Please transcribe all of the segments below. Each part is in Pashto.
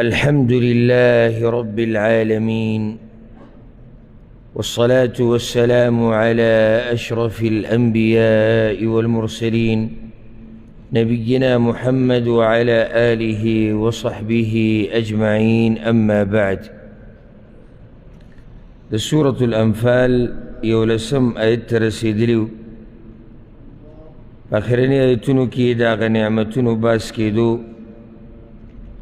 الحمد لله رب العالمين، والصلاة والسلام على أشرف الأنبياء والمرسلين نبينا محمد وعلى آله وصحبه أجمعين. أما بعد، سورة الأنفال يولسم آيت رسيدلو آخرين آيتونو کی داغ نعمتونو باس کېدو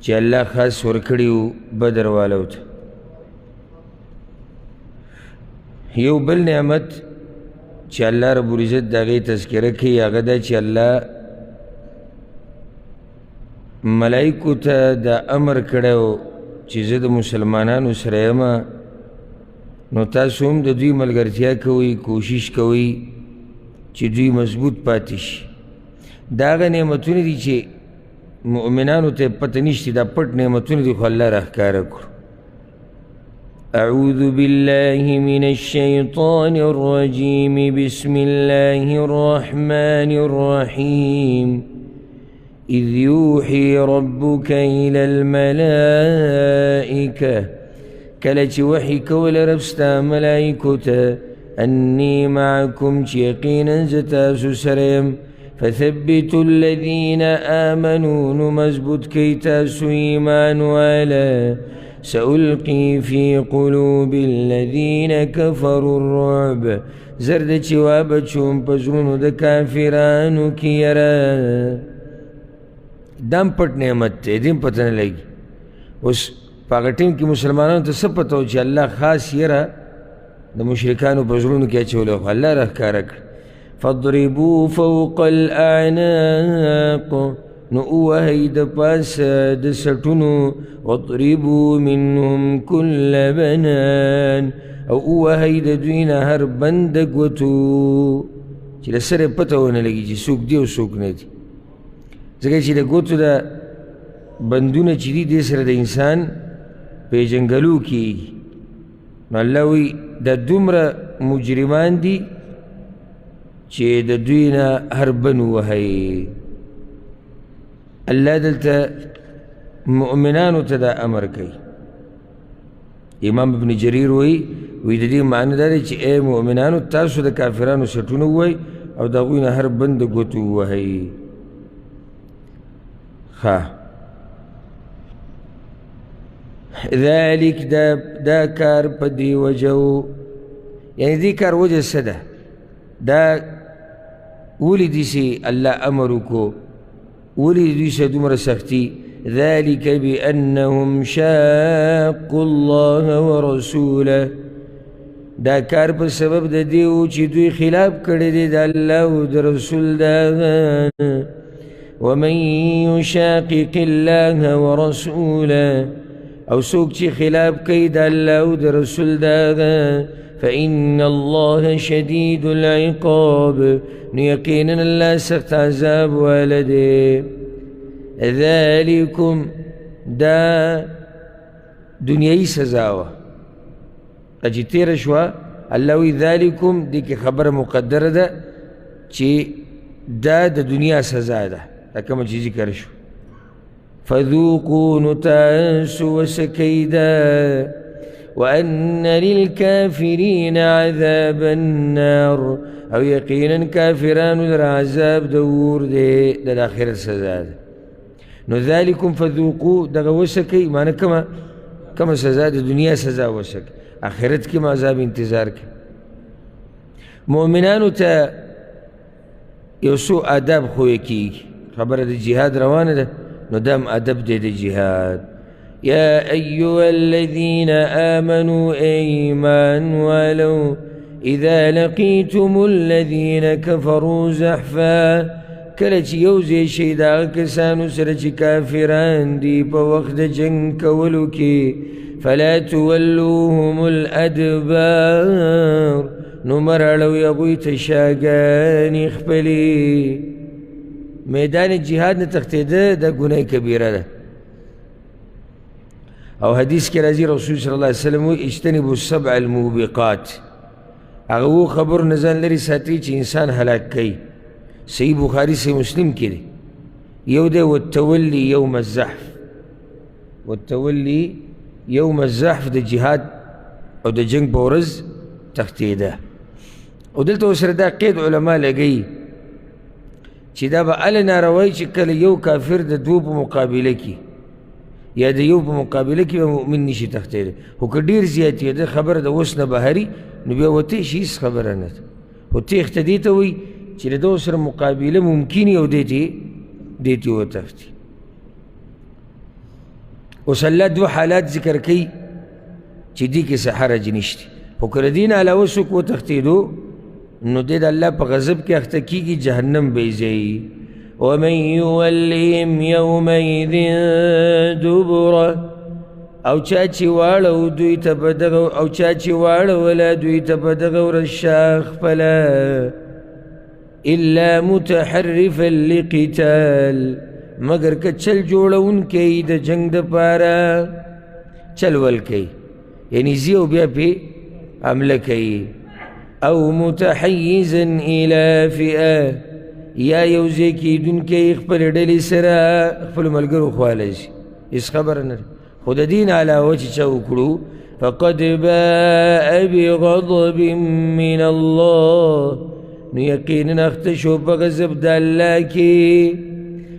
چې الله خاص ورکړیو بدر والو ته. یو بل نعمت چې الله رب العزت د هغې تذکره کوي هغه دا چې الله ملایکو ته دا امر کړی چې زه د مسلمانانو سره یم، نو تاسو هم د دوی ملګرتیا کوئ، کوشش کوئ چې دوی مضبوط پاتې شي. دا هغه نعمتونه دي چې مؤمنانو ته پته نشته، دا پټ نعمتونه دي خو الله راښکاره کړو. أعوذ بالله من الشيطان الرجيم. بسم الله الرحمن الرحيم. إذ يوحي ربك إلى الملائكة، کله چې وحي کول رب ستا ملائکو ته، أني معكم چې یقینا زه تاسو سره یم، فثبتوا الذين آمنوا نمزبط كي تاسو إيمان والا، سألقي في قلوب الذين كفروا الرعب، زرد چواب چون پزرونو د کافرانو کی یرا. دام پټ نعمت ته دیم پته نه لګي. اوس پاغه ټیم کې مسلمانانو ته څه پته و چې الله خاص یرا د مشرکانو پزرونو کې اچولی، خو الله راښکاره کړ. فاضربوا فوق الأعناق، نو اوهی د پاسه د سټونو، واضربوا منهم كل بنان، او اوهی د دوی نه هر بند د ګوتو چې د سره پته ونه لګي چې څوک دی او څوک نه دي. ځکه چې د ګوتو د بندونه چې دي دې سره د انسان پیژنګلو کېږي. نو الله وایي دا دومره مجرمان دي چې د دوی نه هر بن ووهئ. الله دلته مؤمنانو ته دا امر کوي. امام ابن جریر وایي د دې معنی دا دی چې ای مؤمنانو تاسو د کافرانو سټونه ووهئ او د هغوی نه هر بند د ګوتو ووهئ. ذلك دا کار په دې وجه و، یعنی دې کار وجه څه ده؟ دا ولې داسې الله امر وکړو، ولې دوی سره دومره سختي؟ ذلك بأنهم شاقوا الله ورسوله، دا کار په سبب د دې و چې دوی خلاف کړی دی د الله او د رسول دغه. ومن يشاقق الله ورسوله، او څوک چې خلاف کوي د الله او د رسول دغه، فإن الله شديد العقاب، نو یقینا الله سخت عذاب والده. ذلكم دا دنیای سزا وه چې تېره شوه. الله وی ذلكم دې کې خبره مقدره ده چې دا د دنیا سزا ده، دا کومه چې ذکر شو. فذوقوا نو تاسو وسکئ ده، وأن للكافرين عذاب النار، او یقینا کافرانو در عذاب دور دی د آخرت سزا ده. نو ذلكم فذوقوا دغه وسکئ معنی کمه سزا د دنیا سزا وسکئ، آخرت کې عذاب انتظار کوي. مؤمنانو ته یو څو آداب ښویه کېږي. خبره د جهاد روانه ده، نو دام ادب دی د جهاد. يا أيها الذين آمنوا إيمان ولو إذا لقيتم الذين كفروا زحفا، کله چې یو ځای شئ د هغه کسانو سره چې کافران دي په وخت د جنګ کولو کې، فلا تولوهم الأدبار، نو مه راړوئ هغوی ته شاګانې خپلې. میدان جهاد نه تښتېده دا ګناه کبیره ده. او حدیث کې راځي رسول صلی الله علیه وسلم وایي اجتنبوا السبع الموبقات، هغه و خبرو نه ځان لرې ساتي چې انسان هلاک کوي. صحیح بخاری صحیح مسلم کې دی. یو دی والتولی یوم الزحف، والتولي يوم الزحف د جهاد او د جنگ بورز تختیده. او دلته ورسره دا قید علما لګوي چې دا به هله ناروی چې کله یو کافر د دوو په مقابله کې یا د یو په مقابله کې به مؤمن نشي تختیدی، خو که ډېر زیاتېده خبره د اوس نه بهري نو بیا وتی شي هېڅ خبره نه ده. خو تېښته دې ته وایي چې د ده سره مقابله ممکن وي او دې ته وتښتي. اوس الله دوه حالات ذکر کوي چې دې کې څه حرج نشته، خو که د دې نه علاوه څوک وتښتېدو نو دی د الله په غضب کې اخته کېږي، جهنم به یې ځایي. ومن یولهم یومئذ دبره، او چا چې واړو دوی ته په دغه او چا چې واړوله دوی ته په دغه ورځ شا خپله الا متحرفا لقتال، مگر که چل جوړونکی د جنگ دپاره چل ول کوي، یعنی ځي او بیا پې حمله کوي. او متحیزا الى فئه، یا یو ځای کېدونکی خپلې ډلې سره خپلو ملګرو خواله شي، هېڅ خبره نه ده. خو د دې نه علاوه چې چا وکړو فقد باء بغضب من الله، نو یقینا اخته شو په غضب د الله کې.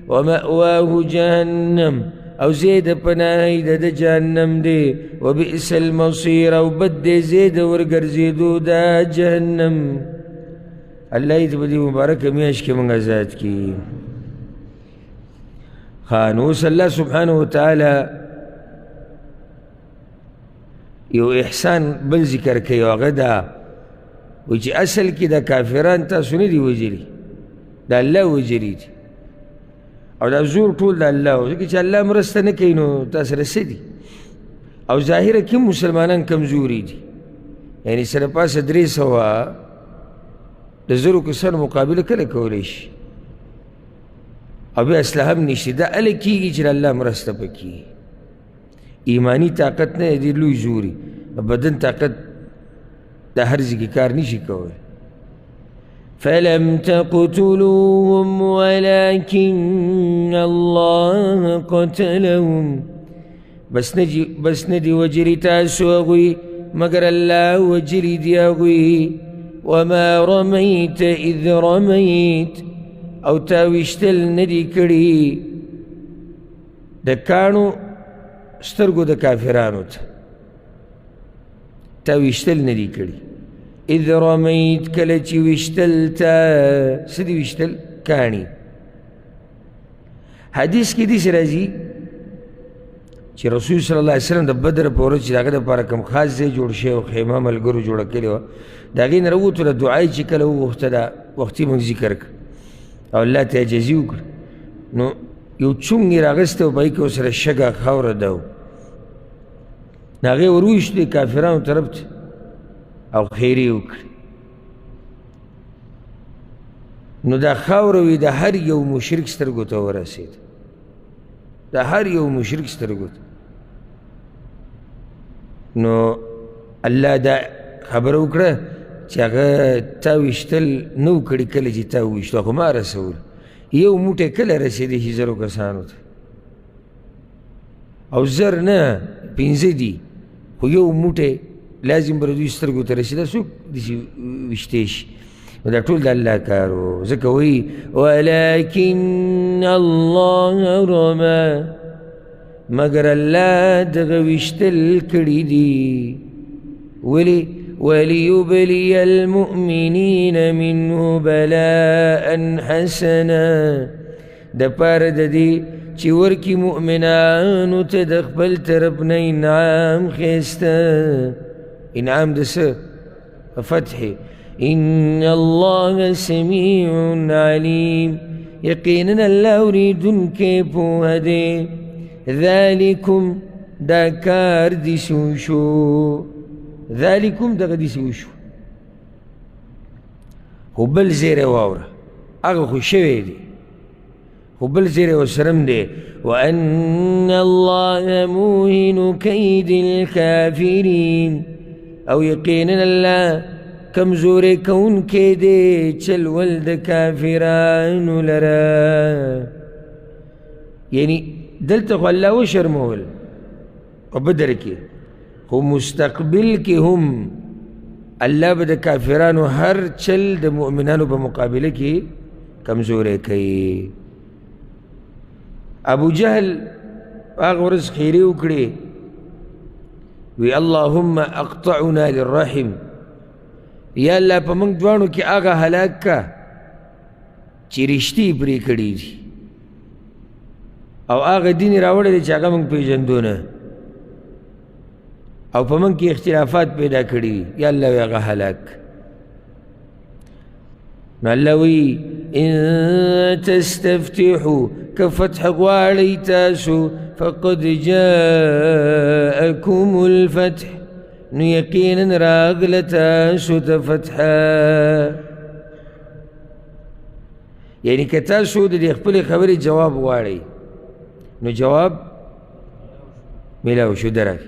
ومأواه جهنم، او زید پناهی د جهنم دی. وبئس المصیر، او بد دی زید ورګرځېدو دا جهنم. الله دې په دې مبارکه میاشت کې موږ آزاد کړي. نو اوس الله سبحانه وتعالی یو احسان بل ذکر کوي، او هغه دا وایي چې اصل کې د کافران تاسو نه دي وژلي، د الله وژلي دي، او دا زور ټول د الله و، ځکه چې الله مرسته نه کوي نو تا سره څه دي. او ظاهره کې مسلمانان کمزوري دي، یعنی سره پاسه 300 د زرو کسانو مقابله کله کولی شي، او بیا اسلحه هم نشته. دا هله کېږي چې د الله مرسته پکې، ایمانی طاقت نه دی، لوی زوري بدن طاقت د هر ځای کې کار نشي کولی. فلم تقتلوهم ولكن الله قتلهم، بس ندی وجری تاسو هغوی مگر الله وجری دی هغوی. وما رميت إذ رميت، او تا وشتل ندی کړي د کاڼو سترګو د کافرانو ته، تا وشتل ندی کړي. اذ رميت، کله چې وشتل تا څه دي وشتل؟ کاڼي. حدیث کې داسې راځي چې رسول صلی الله علیه وسلم د بدر په ورځ چې د هغه دپاره کوم خاص ځای جوړ شوی او خیمه ملګرو جوړه کړې وه، د هغې نه راووتو، د دعای چې کله وغوښته دا وختي موږ ذکر کړ او الله ته عجزي وکړه، نو یو چونګ یې راغسته او په هغې کې ورسره شګه خاوره ده و، نو هغې ور وویشتې کافرانو طرف ته او خیرې وکړې. نو دا خاوره وي د هر یو مشرک سترګو ته ورسېده، د هر یو مشرک سترګو ته. نو الله دا خبره وکړه چې هغه تا ویشتل نه و کړي، کله چې تا وویشتو خو ما رسول، یو موټی کله رسېدی شي 1000 کسانو ته، او 1000 نه 5 دي، خو یو موټی لازم به د دوی سترګو ته رسېده، څوک داسې ویشتی شي. نو دا ټول د الله کار و، ځکه وایي ولکن الله رمى، مگر الله دغه ویشتل کړي دي. ولې؟ وليبلي المؤمنين منه بلاء حسنا، دپاره د دې چې ورکي مؤمنانو ته د خپل طرف نه انعام ښایسته، انعام د څه؟ فتح. ان الله سمیع علیم، یقینا الله اوریدونکی پوهه دی. ذالکم، دا کار داسې وشو، ذالکم دغه داسې وشو، خو بل زیری واوره، هغه خو شوی دی، خو بل زیری ورسره هم دی. وان الله موهن کید الکافرین، او یقینا الله کمزوری کوونکی دی چلول د کافرانو لره. یعنی دلته خو الله وشرمول، په بدر کې خو مستقبل کې هم الله به د کافرانو هر چل د مؤمنانو په مقابله کې کمزوری کوي. ابو جهل هغه ورځ خیرې وکړې وی اللهم اقطعنا للرحم، یا الله په موږ دواړو کې هغه هلاک کا چې رشتې پرې کړي دي او هغه دین راوړی دی چې هغه موږ پېژندو نه او په موږ کې اختلافات پیدا کړي دي، یا الله وی هغه هلاک. نو الله وی ان تستفتحوا که فتح غواړئ تاسو فقد جاءكم الفتح، نو یقینا راغله تاسو ته فتحه. یعنی که تاسو د دې خپلې خبرې جواب غواړئ نو جواب میلاو شو درک.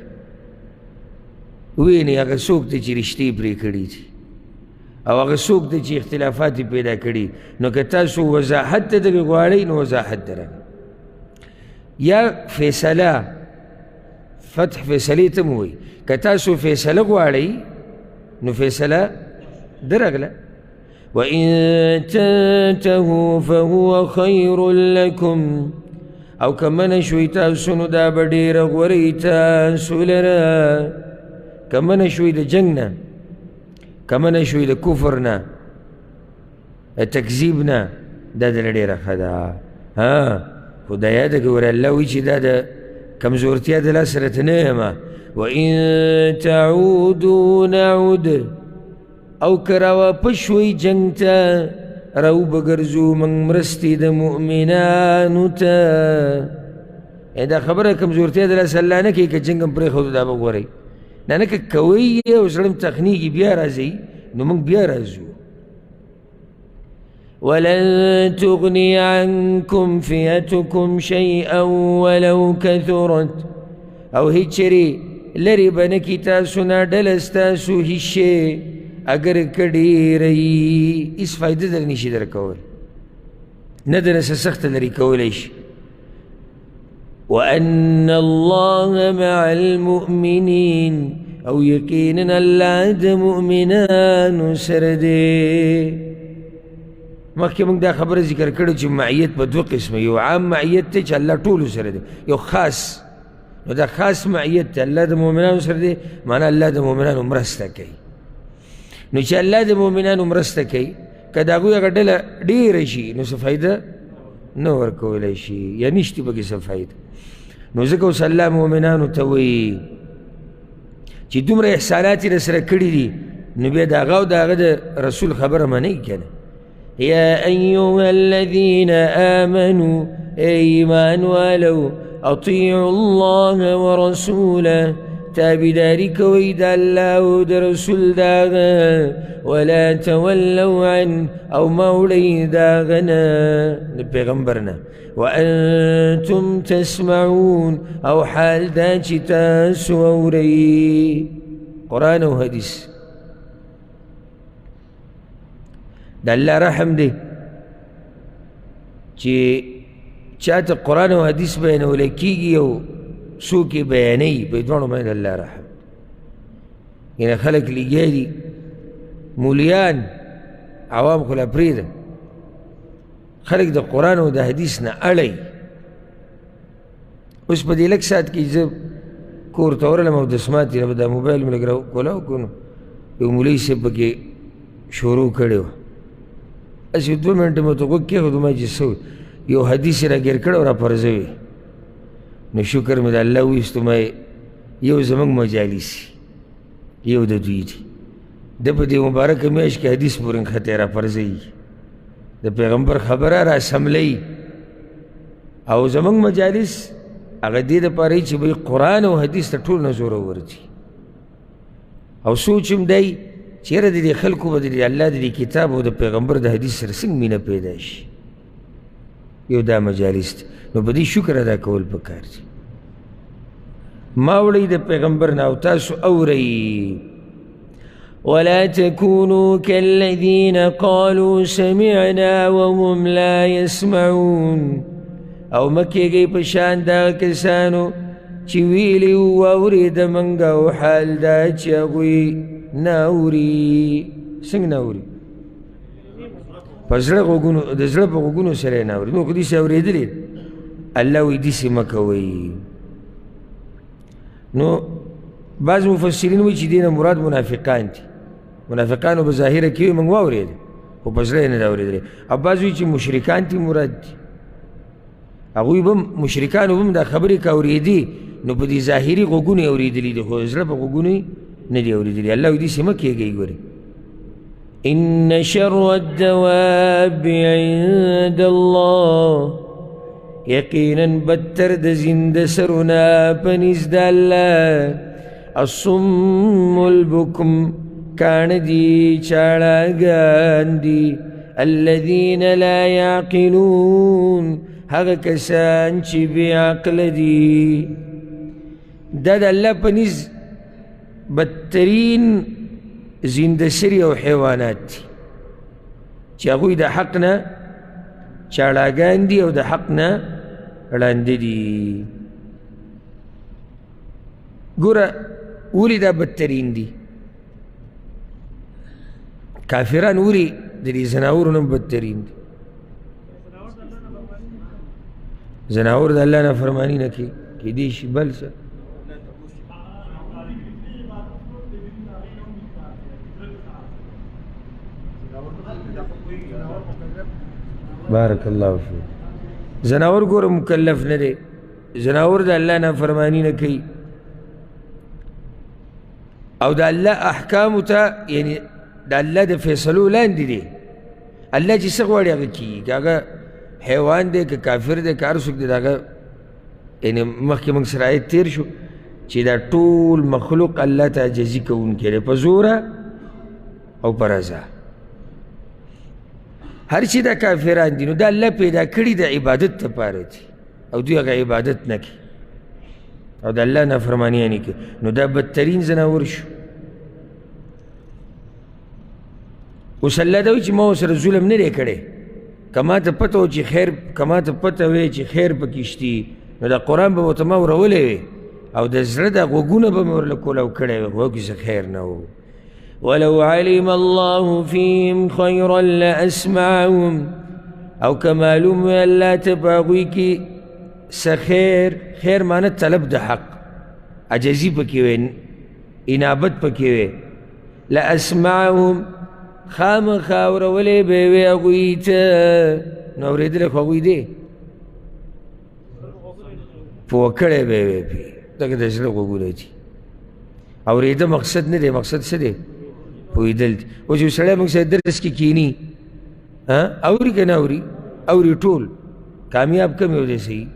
ویني هغه څوک دی چې رشتې پرې کړي دي او هغه څوک دی چې اختلافات یې پیدا کړي، نو که تاسو وضاحت ته دغې غواړئ نو وضاحت درک. یا فیصله فتح فیصلې ته مو وایي، که تاسو فیصله غواړئ نو فیصله درغله. وإن تنتهوا فهو خير لكم، او که منع شوئ تاسو نو دا به ډېره غوره تاسو لره. که منع شوئ د جنګ نه، که منع شوئ د کفر نه، د تکذیب نه، دا دله ډېره ښه ده. خو دا یاده که ور الله وایي چې دا د کمزورتیا د لاس سره ته نه یم. وإن تعودوا نعود، او که راواپس شوئ جنګ ته راوبګرځو موږ مرستې د مؤمنانو ته. دا خبره کمزورتیا د لاس الله نه کوي، که جنګ هم پرېښودو دا به غورئ نه که کوئ او زړه م تخنیږي بیا راځئ نو موږ بیا راځو. ولن تغني عنكم فئتكم شيئا ولو كثرت، او هیڅ چېرې لرې به نه کي تاسو نه ډله ستاسو هیڅ شی اگر که ډېره وي، هېڅ فایده در نشي درکولی، نه درنه څه سخته لرې کولی شي. وأن الله مع المؤمنين، او یقینا الله د مؤمنانو سره دی. مخکې موږ دا خبره ذکر کړې چې معیت په دوه قسمه، یو عام معیت دی چې الله ټولو سره دی، یو خاص. نو دا خاص معیت دی الله د مؤمنانو سره دی، معنی الله د مؤمنانو مرسته کوي. نو چې الله د مؤمنانو مرسته کوي که د هغوی هغه ډله ډېره شي نو څه فایده نه ورکولی شي، یا نشته پکې څه فایده. نو ځکه اوس الله مؤمنانو ته وایي چې دومره احسانات یې راسره کړي دي، نو بیا د هغه او د هغه د رسول خبره منئ که نه. یا ایها الذین آمنوا، ایمان والو، اطیعوا الله ورسوله، تابداری کوئ د الله او د رسول د هغه، ولا تولوا عنه، او مه وړئ د هغه نه د پیغمبر نه، وانتم تسمعون، او حال دا چې تاسو اورئ. قرآن او حدیث د الله رحم دی چې چاته قرآن او حدیث بیانولی کېږي او څوک یې بیانوي، په دواړو باندې الله رحم. یعنې خلک لګیا دي، مولیان عوام خو لا پرېږده، خلک د قرآن او د حدیث نه اړئ. اوس په دې لږ ساعت کې زه کور ته ورغلم او دسمات یې دا موبایل مې لږ راکولاو کړو نو یو مولوي صاحب پکې شروع کړی وه، هسې 2 منټه مې ورته غوږ کېښودو، ما چې څه یو حدیث یې راګیر کړی او راپرځوي. نو شکر مې د الله وایستو، ما یو زموږ مجالس یو د دوی دي، ده په دې مبارکه میاشت کې حدیث پورې نښتی راپرځوي، د پیغمبر خبره را سملوي. او زموږ مجالس هغه دې دپاره چې بھئی قرآن او حدیث ته ټول نه زورور دي. او سوچ هم دی چې یاره د دې خلکو به د الله د دې کتاب او د پیغمبر د حدیث سره څنګه مینه پیدا شي. یو دا مجالس دی، نو په دې شکر ادا کول پکار دي. ما وړئ د پیغمبر نه او تاسو اورئ. ولا تكونوا كالذين قالوا سمعنا وهم لا يسمعون، او مکیږئ په شان دغه کسانو چې ویلي واورېده منګه او حال دا چې هغوی نه اوري. څنګه نه اوري؟ په زړه غوږونو د زړه په غوږونو سره یې نه اوري. نو خو داسې اورېدلې الله وایي داسې مه کوئ. نو بعض مفسرین وایي چې دې نه مراد منافقان دي. منافقانو په ظاهره کې وایي موږ واورېده خو په زړه یې نه ده اورېدلی. او بعض وایي چې مشرکان دې مراد دي. هغوی به مشرکانو به هم دا خبرې که اورېدې نو په دې ظاهري غوږونو یې اورېدلي دي خو زړه په غوږونو یې نه دي اورېدلي. الله وایي داسې مه کېږئ. ګورئ إن شر الدواب عند الله يقينا بدتر د زند سرنا پنیز د الله الصم البكم کان دی چاړاګان دي الذين لا يعقلون هغه کسان چې بې عقله دي. دا د الله پنیز بدترین زنده سری او حیوانات دي چې هغوی د حق نه چاړاګان دي او د حق نه ړانده دي. ګوره ولې دا بدترین دي؟ کافران ولې د دې زناورو نه بدترین دي؟ زناور د الله نه فرماني نه کوي کیدای شي بل څه. بارک الله فیک. زناور ګوره مکلف نه دی. زناور د الله نه فرماني نه کوي او د الله احکامو ته یعنی د الله د فیصلو لاندې دی. الله چې څه غواړي هغه کېږي. که هغه حیوان دی که کافر دی که هر څوک دی د هغه یعنې مخکې موږ سره آیت تېر شو چې دا ټول مخلوق الله ته عاجزي کوونکی دی په زوره او په رضا. هر چې دا کافران دي نو دا الله پیدا کړي د عبادت دپاره دي او دوی هغه عبادت نه کوي او د الله نافرماني یې نه کوي. نو دا بدترین زناور شو. اوس الله دا وایي چې ما ورسره ظلم نه دی کړی. که ما ته پته و چې خیر که ما ته پته وی چې خیر پکې شتي نو دا قرآن به ورته ما ورولی وی او د زړه دا غوږونه به مې ورله کولاو کړی وی خو هغې څه خیر نه و. ولو علم الله فيهم خيرا لأسمعهم او که معلوم وی الله ته په هغوی کې څه خیر معنی طلب د حق عجزي پکې وی انابت پکې وی لأسمعهم خامخا اورولې به وی هغوی ته نو اورېدلی خو هغوی دی پوه کړی به وی پې دغه د زړه غوږونه دي. اورېده مقصد نه دی. مقصد څه دی؟ پوهېدل دي. اوس یو سړی موږ سره درس کې کښېني اوري که نه اوري؟ اوري ټول. کامیاب کم یو دی صحیح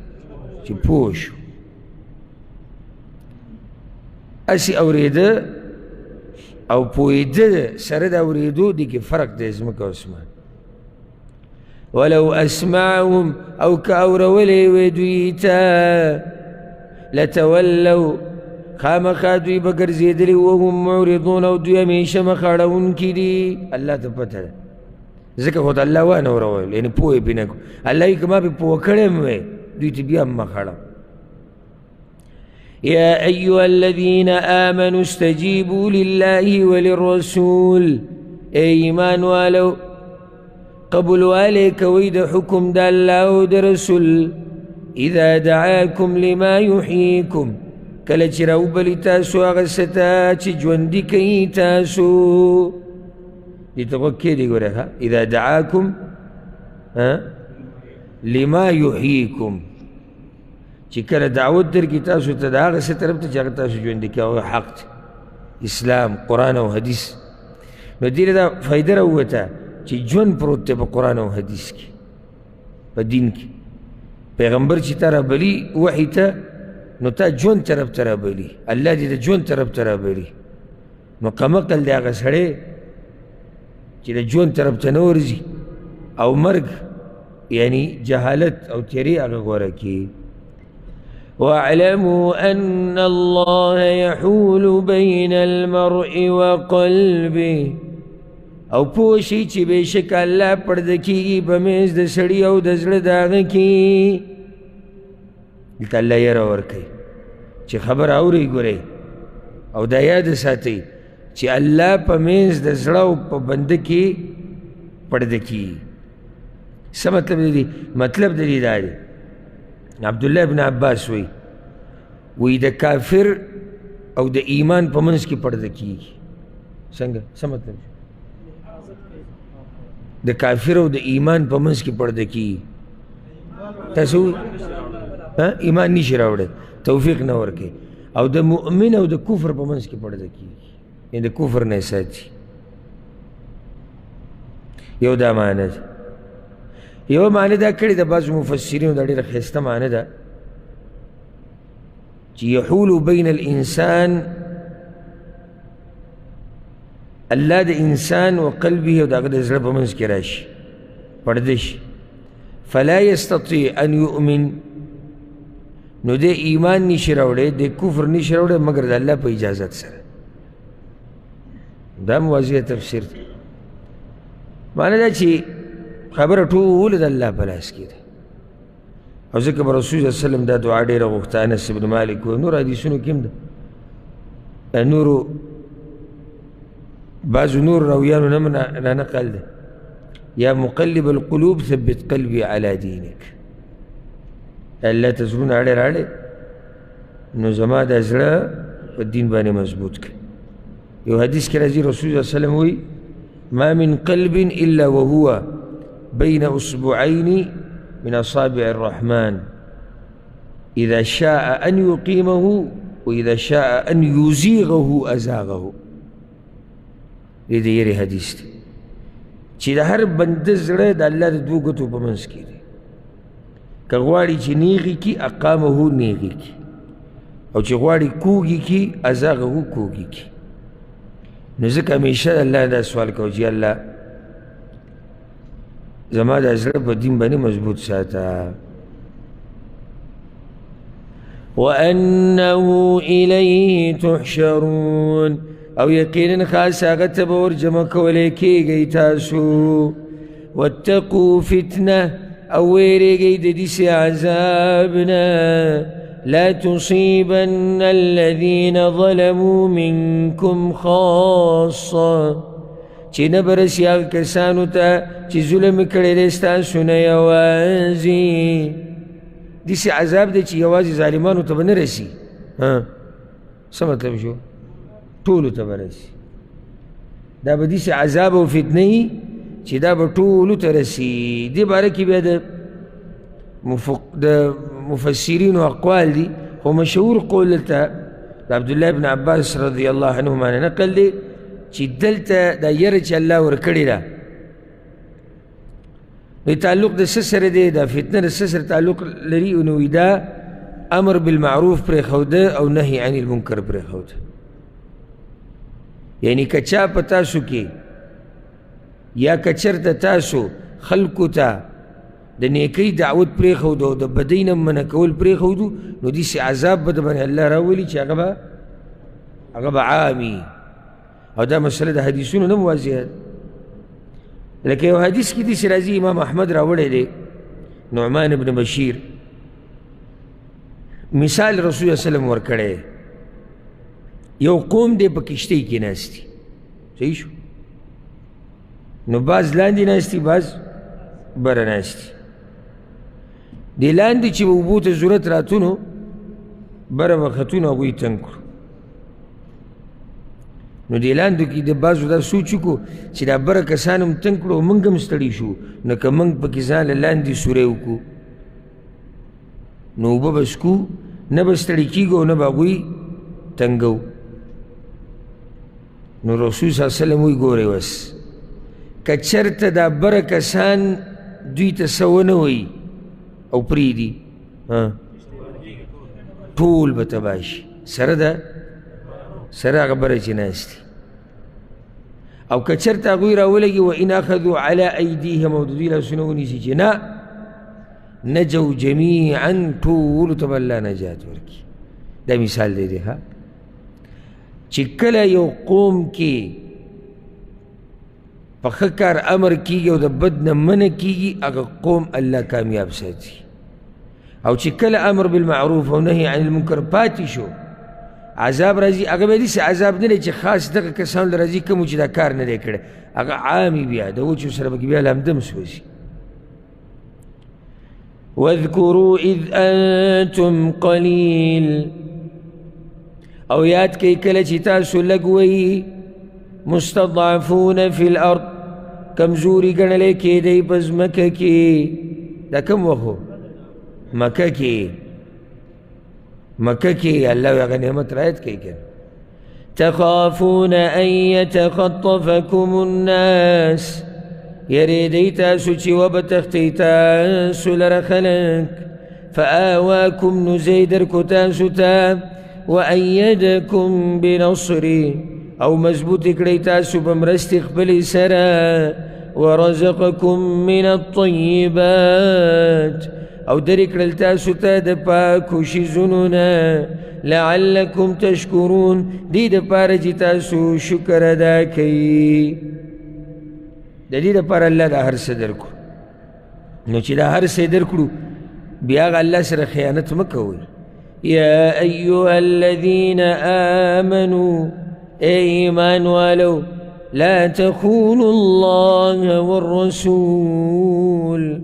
چې پوه شو. هسې اورېده او پوهېده سره د اورېدو دې کې فرق دی ځمکه او اسمان. ولو اسمعهم او که اورولې وی دوی ته لتولوا خامخا دوی به ګرځېدلي وهم معرضون او دوی همیشه مخ اړوونکي دي. الله ته پته ده ځکه خو ته الله وانه اورول یعنې پوه یې پرې نه کړو. الله یې که ما پرې پوه کړی م وی دوی ته بیا هم مخ اړم. يا أيها الذين آمنوا استجيبوا لله وللرسول إيمان والو قبل عليك ويد حكم دا الله ود رسول إذا دعاكم لما يحييكم کله چې راوبلي تاسو هغه څه ته چې ژوندي کوي تاسو. دې ته غوږ کښېږدئ ګورئ ښه. اذا دعاکم لما يحييكم چې کله دعوت درکړي تاسو ته د هغه څه طرف ته چې هغه تاسو ژوندي کوي هغه حق دی اسلام قرآن او حدیث. نو دې له دا فایده راووته چې ژوند پروت دی په قرآن او حدیث کې په دین کې. پیغمبر چې تا رابلي وحي ته نو تا ژوند طرف ته رابلي. الله دې د ژوند طرف ته رابلي. نو کمقل دی هغه سړی چې د ژوند طرف ته نه ورځي او مرګ یعنی جهالت او تیرې هغه غوره کړي. واعلموا أن الله يحول بين المرء وقلبه او پوه شئ چې بېشک الله پرده کېږي په منځ د سړي او د زړه د هغه کې. دلته الله یره ورکوي چې خبر اورئ ګورئ او دا یاد ساتئ چې الله په منځ د زړه او په بنده کې پرده کیږي. څه مطلب دی؟ مطلب د دې دا دی عبدالله ابن عباس وی د کافر او د ایمان په منځ کې پرده کیږي. څنګه؟ څه مطلب؟ د کافر او د ایمان په منځ کې پرده کیږي. تاسو ایمان نشي راوړی، توفیق نه ورکوي، او د مؤمن او د کفر په منځ کې پرده کیږي، یعنې د کفر نه ساتي. یو دا معنی ده. یو معنی دا کړې د بعضو مفسرینو دا ډېره ښایسته معنی ده چې یحول بین الانسان، الله د انسان و قلبه او د هغه د زړه په منځ کې راشي، پرده شي. فلا یستطیع ان یؤمن، نو د ایمان نشي راوړی، د کفر نشي راوړی مګر د الله په اجازت سره. دا واضح تفسیر دی. معنی دا چې خبره ټوله د الله په لاس کې ده. او ځکه به رسول صلی الله علیه وسلم دا دعا ډېره غوښته. انس بن مالک و نور حدیثونو کې هم ده، نورو بعضو نور راویانو نه رانقل ده. یا مقلب القلوب ثبت قلبي على دینک، الله ته زړونه اړې راړې نو زما دا زړه په دین باندې مضبوط کړي. یو حدیث کې راځي رسول صلی الله علیه وسلم وایي ما من قلب الا وهو بين اصبعين من اصابع الرحمن اذا شاء ان يقيمه واذا شاء ان يزيغه ازاغه. دې یې حدیث دی چې د هر بنده زړه د الله د دوو ګوتو په منځ کې دی. که غواړي چې نیغي کي اقامه نیغي کي، او چې غواړي کوږي کي ازاغه کوږي کي. نو ځکه همیشه الله دا سوال کوي چې الله زما د زړه په دین باندې مضبوط ساته. وانه الیه تحشرون، او یقینا خاص هغه ته به ورجمع کولی کیږئ تاسو. واتقوا فتنه، او ویریږئ د داسې عذاب نه لا تصيبن الذين ظلموا منكم خاصة، چې نه به رسي هغه کسانو ته چې ظلم کړی دی ستاسو نه یوازې. داسې عذاب دی چې یوازې ظالمانو ته به نه رسي. څه مطلب شو؟ ټولو ته به رسي. دا به داسې عذاب او فتنه وي چې دا به ټولو ته رسي. دې باره کې بیا د مفسرینو اقوال دي، خو مشهور قول دلته د عبدالله بن عباس رضی الله عنهما نه نقل دی چې دلته دا یره چې الله ورکړې ده نو تعلق د څه سره دی؟ دا فتنه د څه سره تعلق لري؟ نو دا امر بالمعروف پرېښوده او نهي عن المنکر پرېښوده. یعنی که چا په تاسو کې یا که چېرته تاسو خلکو ته د نیکۍ دعوت پرېښودو او د بدۍ نه منع کول پرېښودو، نو داسې عذاب به د باندې الله راولي چې هغه به عامي. او دا مسله د حدیثونو نه واضحه ده. لکه یو حدیث کې داسې راځي، امام احمد راوړی دی، نعمان بن بشیر مثال رسول الله صلی الله علیه وسلم ورکړی. یو قوم دی په کشتۍ کې ناست دي، صحیح شو؟ نو بعض لاندې ناست دي، بعض بره ناست دي. دې لاندې چې به اوبو ته ضرورت راته نو بره به ختو نو هغوی تنګ کړو. نو دې لاندو کې د بعضو دا سوچ وکړو چې دا بره کسان هم تنګ کړو او موږ هم ستړي شو، نو که موږ پکې ځان له لاندې سورې وکړو نو اوبه به څکو، نه به ستړي کېږو او نه به هغوی تنګو. نو رسول صلی الله علیه وسلم وایي ګورئ اوس که چېرته دا بره کسان دوی ته څه ونه وایي او پرېږدي، ټول به تباه شي، سره هغه بره چې ناست دي. او که چېرته هغوی راولګي وان اخذوا علی ایدیهم، او د دوی لاسونه ونیسي چې نه نجوا جمیعا، ټولو ته به الله نجات ورکړي. دا مثال دی ها چې کله یو قوم کې په ښه کار امر کېږي او د بد نه منع کېږي، هغه قوم الله کامیاب ساتي. او چې کله امر بالمعروف او نهي عن المنکر پاتې شو عذاب راځي. هغه به داسې عذاب نه دی چې خاص دغه کسانو له راځي کومو چې دا کار نه دی کړی، هغه عامي بیا د وچو سره به بیا لمدم سوځي. واذکروا اذ انتم قلیل، او یاد کئی کله چې تاسو لږ وئ، مستضعفون فی الارض، کمزوری ګڼلی کېدی په ځمکه کې. دا کوم وخت و؟ مکه کې. مکه کې الله هغه نعمت رعایت کوي که تخافون ان یتخطفکم الناس، یریدی تاسو چې وبتختی تاسو لره خلک، فآواکم نو زی درکو تاسو ته، وأیدکم بنصری، او مضبوط کړی تاسو په مرستې خپلې سره، ورزقکم من الطیبات، او درې کړل تاسو ته د پاکو شیزونو نه، لعلکم تشکرون، دې دپاره چې تاسو شکر ادا کوئ. د دې دپاره الله دا هر څه درکړو. نو چې دا هر څه درکړو بیا هغه الله سره خیانت مه کوئ. یا ایها الذین آمنوا، اے ایمان والو، لا تخونوا الله والرسول،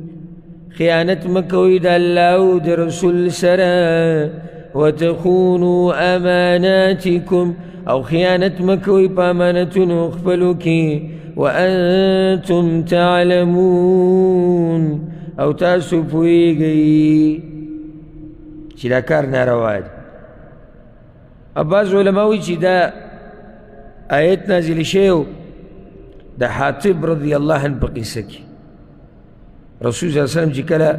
خیانت مکوئ د الله او د رسول سره، وتخونوا اماناتکم، او خیانت مکوئ په امانتونو خپلو کې، وانتم تعلمون، او تاسو پوهیږئ چې دا کار ناروا دی. بعض علما وایي چې دا آیت نازل شوی د حاطب رضی الله عنه په قصه کې. رسول صلی الله علیه وسلم چې کله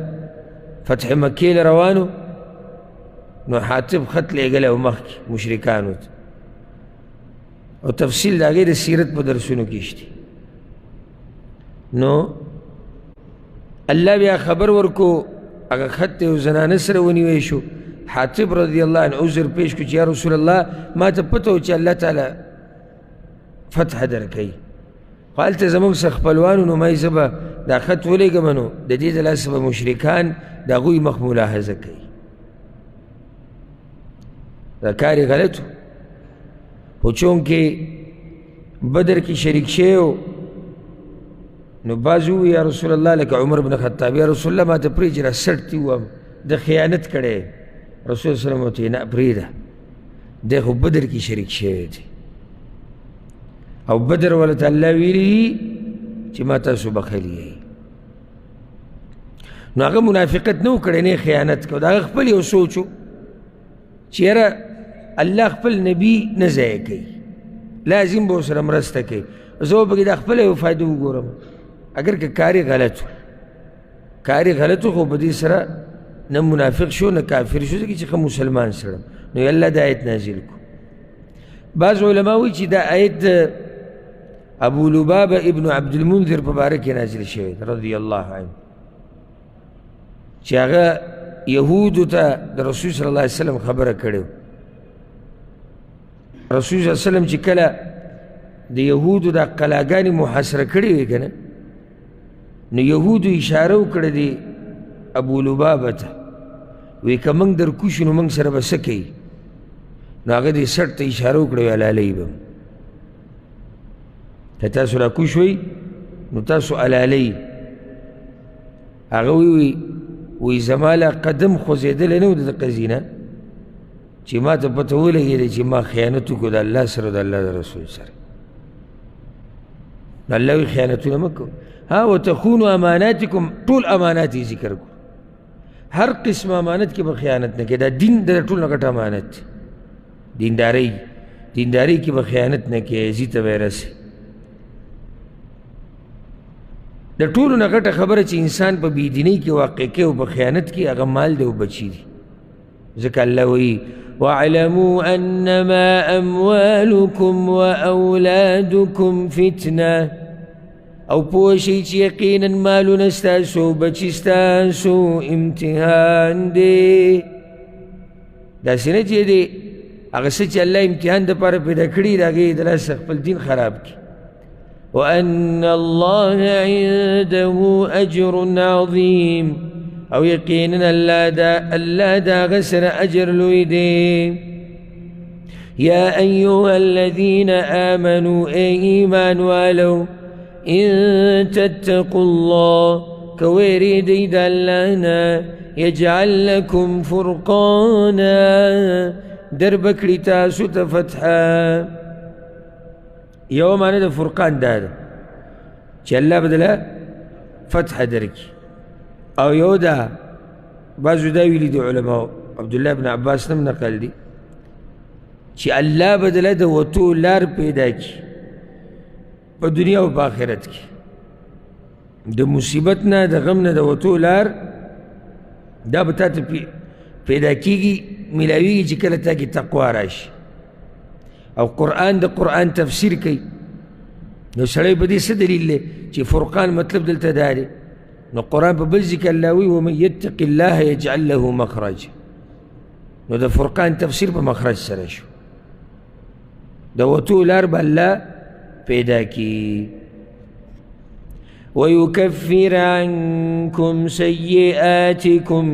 فتح مکې له روانو، نو حاطب خط لېږلی و مخکې مشرکانو ته، او تفصیل د هغې د سیرت په درسونو کې شته. نو الله بیا خبر ورکو، هغه خط یو زنانه سره ونیوی شو. حاطب رضی الله عنه عذر پیش کړو چې یا رسول الله ما ته پته و چې الله تعالی فتح درکوي، خو هلته زموږ څه خپلوانو، نو ما یې زه به دا خط ولېږم، نو د دې د لاسه به مشرکان د هغوی مخ ملاحظه کوي. دا کار یې غلط و، خو چونکې بدر کې شریک شوی، نو بعض ووایي یا رسول الله لکه عمر بن خطاب، یا رسول الله ما ته پرېږدي چې را سټ دي ووایم د خیانت کړی. رسول صلی الله علیه وسلم ورته نه پرېږده، دی خو بدر کې شریک شوی دی، او بدر والا ته الله ویلي چې ما تاسو بخیلی یئ. نو هغه منافقت نه و کړی، نه خیانت کو، د هغه خپل یو سوچ و چې یاره الله خپل نبي نه ضایع کوي، لازم به ورسره مرسته کوي، زه به پکې د خپله یو فایده وګورم. اگر که کار غلط و، کار غلط و، خو په دې سره نه منافق شو نه کافر شو، ځکه چې ښه مسلمان سره. نو الله دا آیت نازل کو. بعض علما وایي چې دا آیت ابو لبابه ابن عبد المنذر په باره کې نازل شوی رضی الله عنه، چې هغه یهودو ته د رسول صلی الله علیه وسلم خبره کړې. رسول صلی الله علیه وسلم چې کله د یهودو دا قلاګانې محاصره کړې وې که نه، نو یهودو اشاره وکړه د ابو لبابه ته، وی که موږ در کوشو نو موږ سره به څه کوي؟ نو هغه دې سټ ته اشاره وکړه، وی علالۍ به که تاسو را کوش وئ نو تاسو علالۍ. هغه وی زما له قدم خوځېدلی نه و د قضیې نه چې ما ته پته ولګېده چې ما خیانت وکړو د الله سره، د الله د رسول سره. نو الله وی خیانتونه مه کوو. ها وتخونوا اماناتکم، ټول امانات یې ذکر کړو، هر قسم امانت کې به خیانت نه کوي. دا دین د ټول نه غټ امانت دی، دیندارۍ کې به خیانت نه کوي، عزي ته به یې رسي. د ټولو نه غټه خبره چې انسان په بېدینۍ کې واقع کوي او په خیانت کې، هغه مال دی او بچي دي. ځکه الله وایي واعلموا انما اموالکم واولادکم فتنه، او پوه شئ چې یقینا مالونه ستاسو او بچي ستاسو امتحان دی. داسې نه چې دی هغه څه چې الله امتحان دپاره پیدا کړي د هغې د لاسه خپل دین خراب کړي. وأن الله عنده أجر عظيم، او يقينا الله دا غسر اجر لوی دی. يا أيها الذين آمنوا إيمان والو إن تتقوا الله كويري ديد اللهنا يجعل لكم فرقانا دربك لتاسو تفتحا. يوم أنا دا فرقان دادا الله بدلا فتح درك أو يودا بازو دا ويلي دو علماء عبد الله بن عباس نم نقل دي چی اللہ بدلہ دا وطو لار پیدا کی پا دنیا و پا آخرت کی دا مصیبتنا دا غمنا دا وطو لار دا بتا تا پیدا کی گی ملاوی گی چی کلتا کی تقوی راش او قرآن دا قرآن تفسیر کی نو سڑی پا دی دلیل لے چی فرقان مطلب دلتا دارے نو قرآن پا بلزی که اللہوی ومن یتق اللہ یجعل له مخرج نو دا فرقان تفسیر پا مخرج سرشو دا وطو لار با اللہ پیدا کی. وَيُكَفِّرَ عَنْكُمْ سَيِّئَاتِكُمْ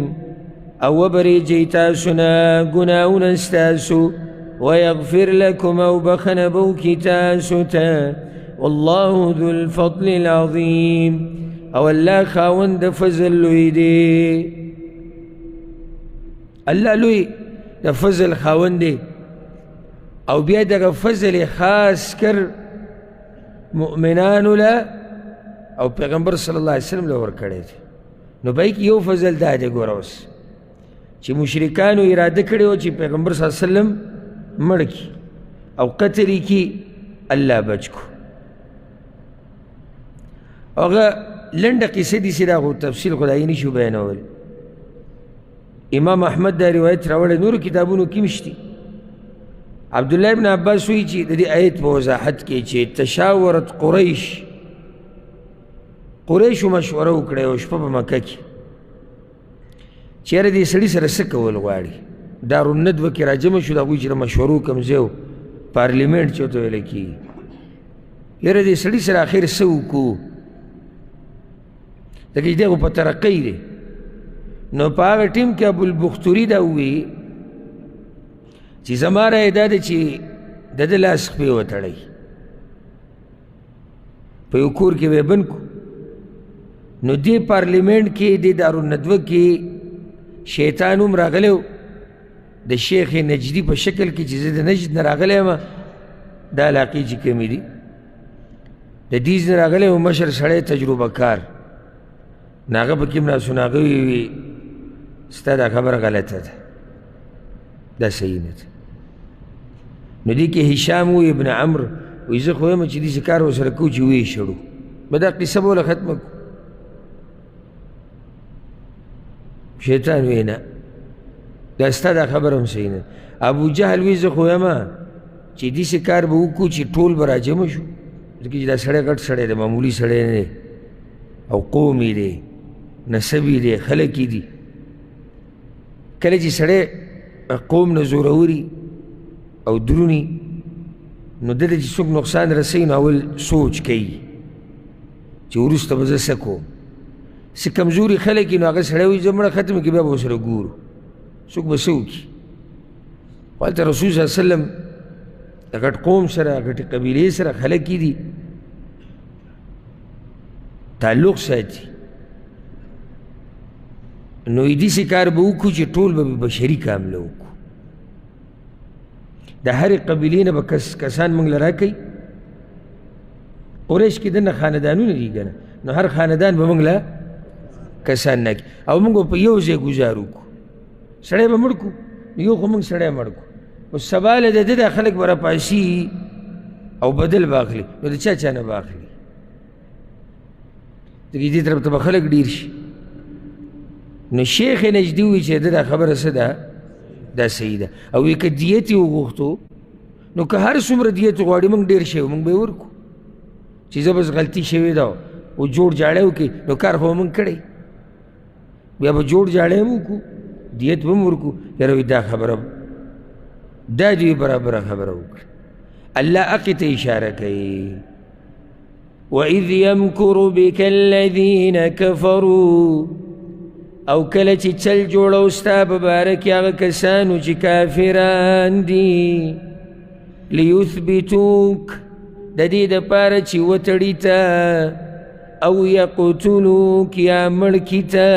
او بری جیتاسنا گناونا استاسو ويغفر لكم او بخن بوكي تاسوتا والله ذو الفضل العظيم او الله خاوند فضل لوی دی. الله لوی د فضل خاوند دی او بیا دغه فضل خاص کر مؤمنانو له او پیغمبر صلی الله علیه وسلم له ورکړی دی. نو بای کی یو فضل دا دی ګوره اوس چې مشرکانو اراده کړې وه چې پیغمبر صلی الله علیه وسلم مړ کي او قتل یې کي الله بچ کو. هغه لنډه قصه دي چې د هغو تفصیل خدای نشو بیانولی. امام احمد دا روایت راوړی نورو کتابونو کې مشتي. عبدالله ابن عباس وایي چې د دې آیت په وضاحت کې چې تشاورت قریشو مشوره وکړی او شپه په مکه کې چېرې دې سړي سره څه کول غواړي. دارالندوه کې راجمع شو د هغوی چې د مشورو کوم ځای و پارلیمنټ چې ورته ویلی کېږي. یاره دې سړي سره اخر څه وکړو ځکه چې دی خو په ترقۍ دی. نو په هغه ټیم کې ابوالبختوري دا ووایي چې زما رایه دا ده چې د ده لاس خپې وتړئ په یو کور کې به یې بند کړو. نو دې پارلیمنټ کې دې دارالندوه کې شیطان هم راغلی و د شیخ نجدي په شکل کې چې زه د نجد نه راغلی یم دا علاقې چې کمې دي د دې نه راغلی و مشر سړی تجربه کار نو هغه پکې هم ناست و. نو هغه ویې ستا دا خبره غلطه ده دا صحیح نه ده. نو دې کې هشام و ابن عمرو وایي زه خو یم چې داسې کار ورسره کوو چې ویې شړو به دا قصه به وله ختمه کړو. شیطان وی نه دا ستا دا خبر هم صحیح نه. ابو جهل وی زه خو یم چې داسې کار به وکړو چې ټول به راجمع شو ځکه چې دا سړی غټ سړی دی معمولي سړی نه دی او قوم یې دی نسب یې دی خلک یې دي. کله چې سړی قوم نه زوروري او دروني نو دله چې څوک نقصان رسوي نو اول سوچ کوي چې وروسته به زه څه کوم. څه کمزوري خلک وي نو هغه سړی وایي زه مړه ختمه کړي بیا به ورسره ګورو څوک به څه وکړي. خو هلته رسول صلی الله علیه وسلم د غټ قوم سره غټې قبیلې سره خلک یې دي تعلق ساتي. نو یې داسې کار به وکړو چې ټول به بشري کامله وکړو. د هرې قبیلې نه به کسان موږ له راکوي. قریش کې دننه خاندانونه دي که نه نو هر خاندان به موږ له کسان نه کړي او موږ به په یو ځای ګزار وکړو. سړی به مړ کړو نو یو خو موږ سړی مړ کړو اوس سبا له د ده دا خلک به راپاسي او بدل به اخلي نو د چا نه به اخلي ځکه دې طرف ته به خلک ډېر شي. نو شیخ نجدي وایي چې ده دا خبره څه ده دا صحیح ده او وایي که دیت یې وغوښتو نو که هر څومره دیت غواړي موږ ډېر شی موږ به یې ورکړو چې زه بس غلطي شوې ده او جوړ جاړی وکړي نو کار خو به موږ کړی بیا به جوړ جاړی هم وکړو دیت به هم ورکړو. یاره وایي دا خبره دا دوی برابره خبره وکړه. الله هغې ته اشاره کوي وَإِذْ يَمْكُرُ بِكَ الَّذِينَ كَفَرُوا او کله چې چل جوړو ستا په باره کې هغه کسانو چې کافران دي لیثبتوک د دې دپاره چې وتړي ته او یقتلوک یا مړ کي ته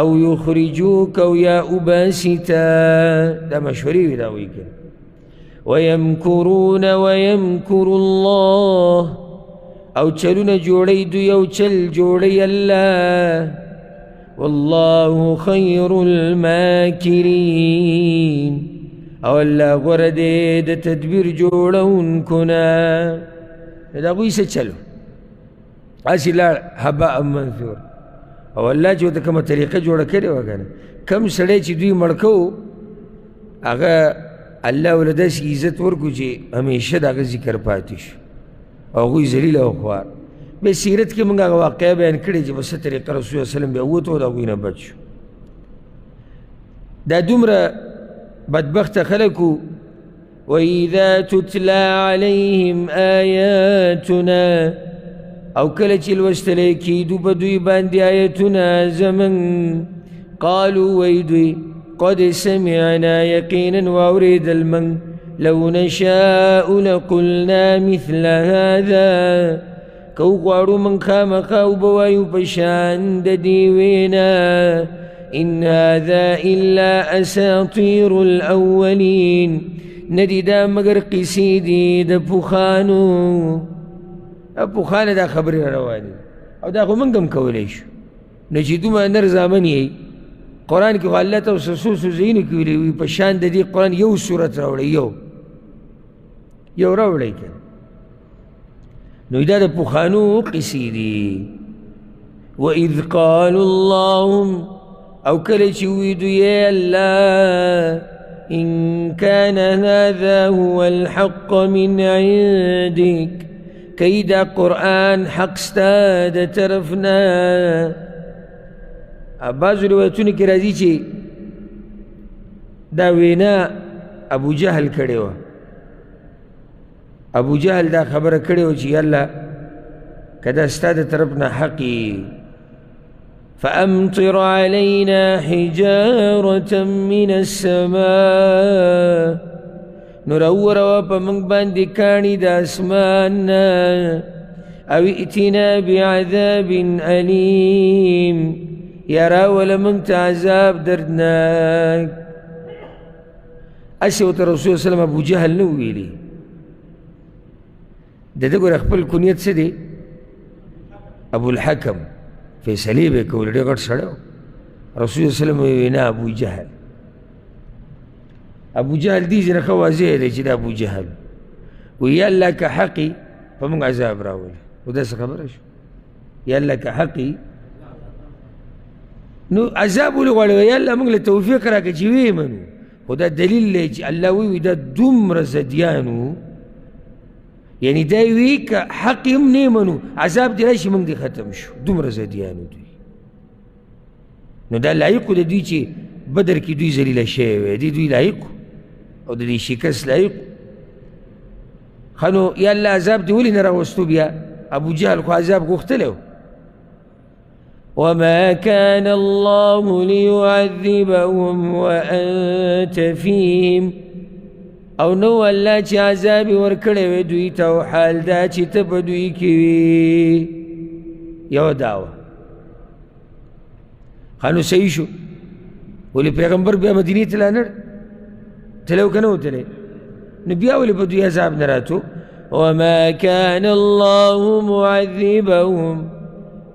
او یخرجوک او یا اوباسي ته دا مشورې وي دا وایي که ویمکرون ویمکر الله او چلونه جوړی دوی او چل جوړی الله والله خیر الماکرین او الله غوره دی د تدبیر جوړونکو نه د هغوی څه چلو هسې لاړ هباء منثور او الله چې ورته کومه طریقه جوړه کړې وه که نه کم سړی چې دوی مړ کوو هغه الله ورله داسې عزت ورکړو چې همیشه د هغه ذکر پاتې شو او هغوی ذلیل او خوار بیا سیرت کې مونږ هغه واقعه بیان کړې چې په څه طریقه رسول الله وسلم بیا ووتو د هغوی نه بچ شو دا دومره بدبخته خلک وو وإذا تتلى عليهم آياتنا او کله چې لوستلی کېدو په دوی باندې آیتونه زمن قالوا وی دوی قد سمعنا یقینا واوریدل من لو نشاء لقلنا مثل هذا کو غواړو من خامخا وبوایو په شان د دې وینا ان هذا الا اساطیر الاولین ندی دا مگر قیسې دي د پوخانو پوخانه دا خبرې روانې او دا خو موږ هم کولی شو نه چې دومره نر زامن یې قرآن کې خو الله ته څه څو ځایونو کې ویلي وي په شان د دې قرآن یو صورت راوړی یو راوړی که نو دا د پوخانو قیسې دي وإذ قالوا اللهم او کله چې ووی دوی الله إن كان هذا هو الحق من عندك كي دا قرآن حق ستا دا طرفنا بعضو روایتونو کې راځي چې دا وینا ابو جهل کړې وه ابو جهل دا خبره کړې وه چې یالله که دا ستا د طرفنا حقي فأمطر علينا حجارة من السماء نوروروا په موږ باندې کاڼي د اسمان او ائتنا بعذاب أليم یا راوله موږ ته عذاب دردناک هسې ورته رسول صلی الله ابو جهل نه ویلي د ده ګوره خپل کنیت څه دی ابو الحکم فیصلې به یې کولې ډېر غټ سړی و رسول صلی الله ویل نه ابو جهل ابو جهل دې ځینې ښه واضح دی چې دا ابو جهل وی یا الله که حقي په موږ عذاب راولي خو داسې خبره شو یا الله که حقي نو عذاب ولې غواړي یا الله موږ له توفیق راکړه چې ویې منو خو دا دلیل دی چې الله وی دا دومره زدیانو یعنی دا وی که حق هم نه منو عذاب دی راشي موږ دې ختم شو دومره زدیانو دوی نو دا لایقو د دوی چې بدر کې دوی ذلیله شوی وی دوی لایقو او د دې شکست لایقو ښه نو یا الله عذاب دې ولې نه راوستو بیا ابو جهل خو عذاب غوښتلی و وما كان الله ليعذبهم وأنت فيهم او نو الله چې عذاب ورکړی وی دوی ته او حال دا چې ته په دوی کې وي یو دا وه ښه نو صحیح شو ولې پیغمبر بیا مدینې ته لا نه تلی و که نه و تلی نو بیا ولې په دوی عذاب نه راتو وما كان الله معذبهم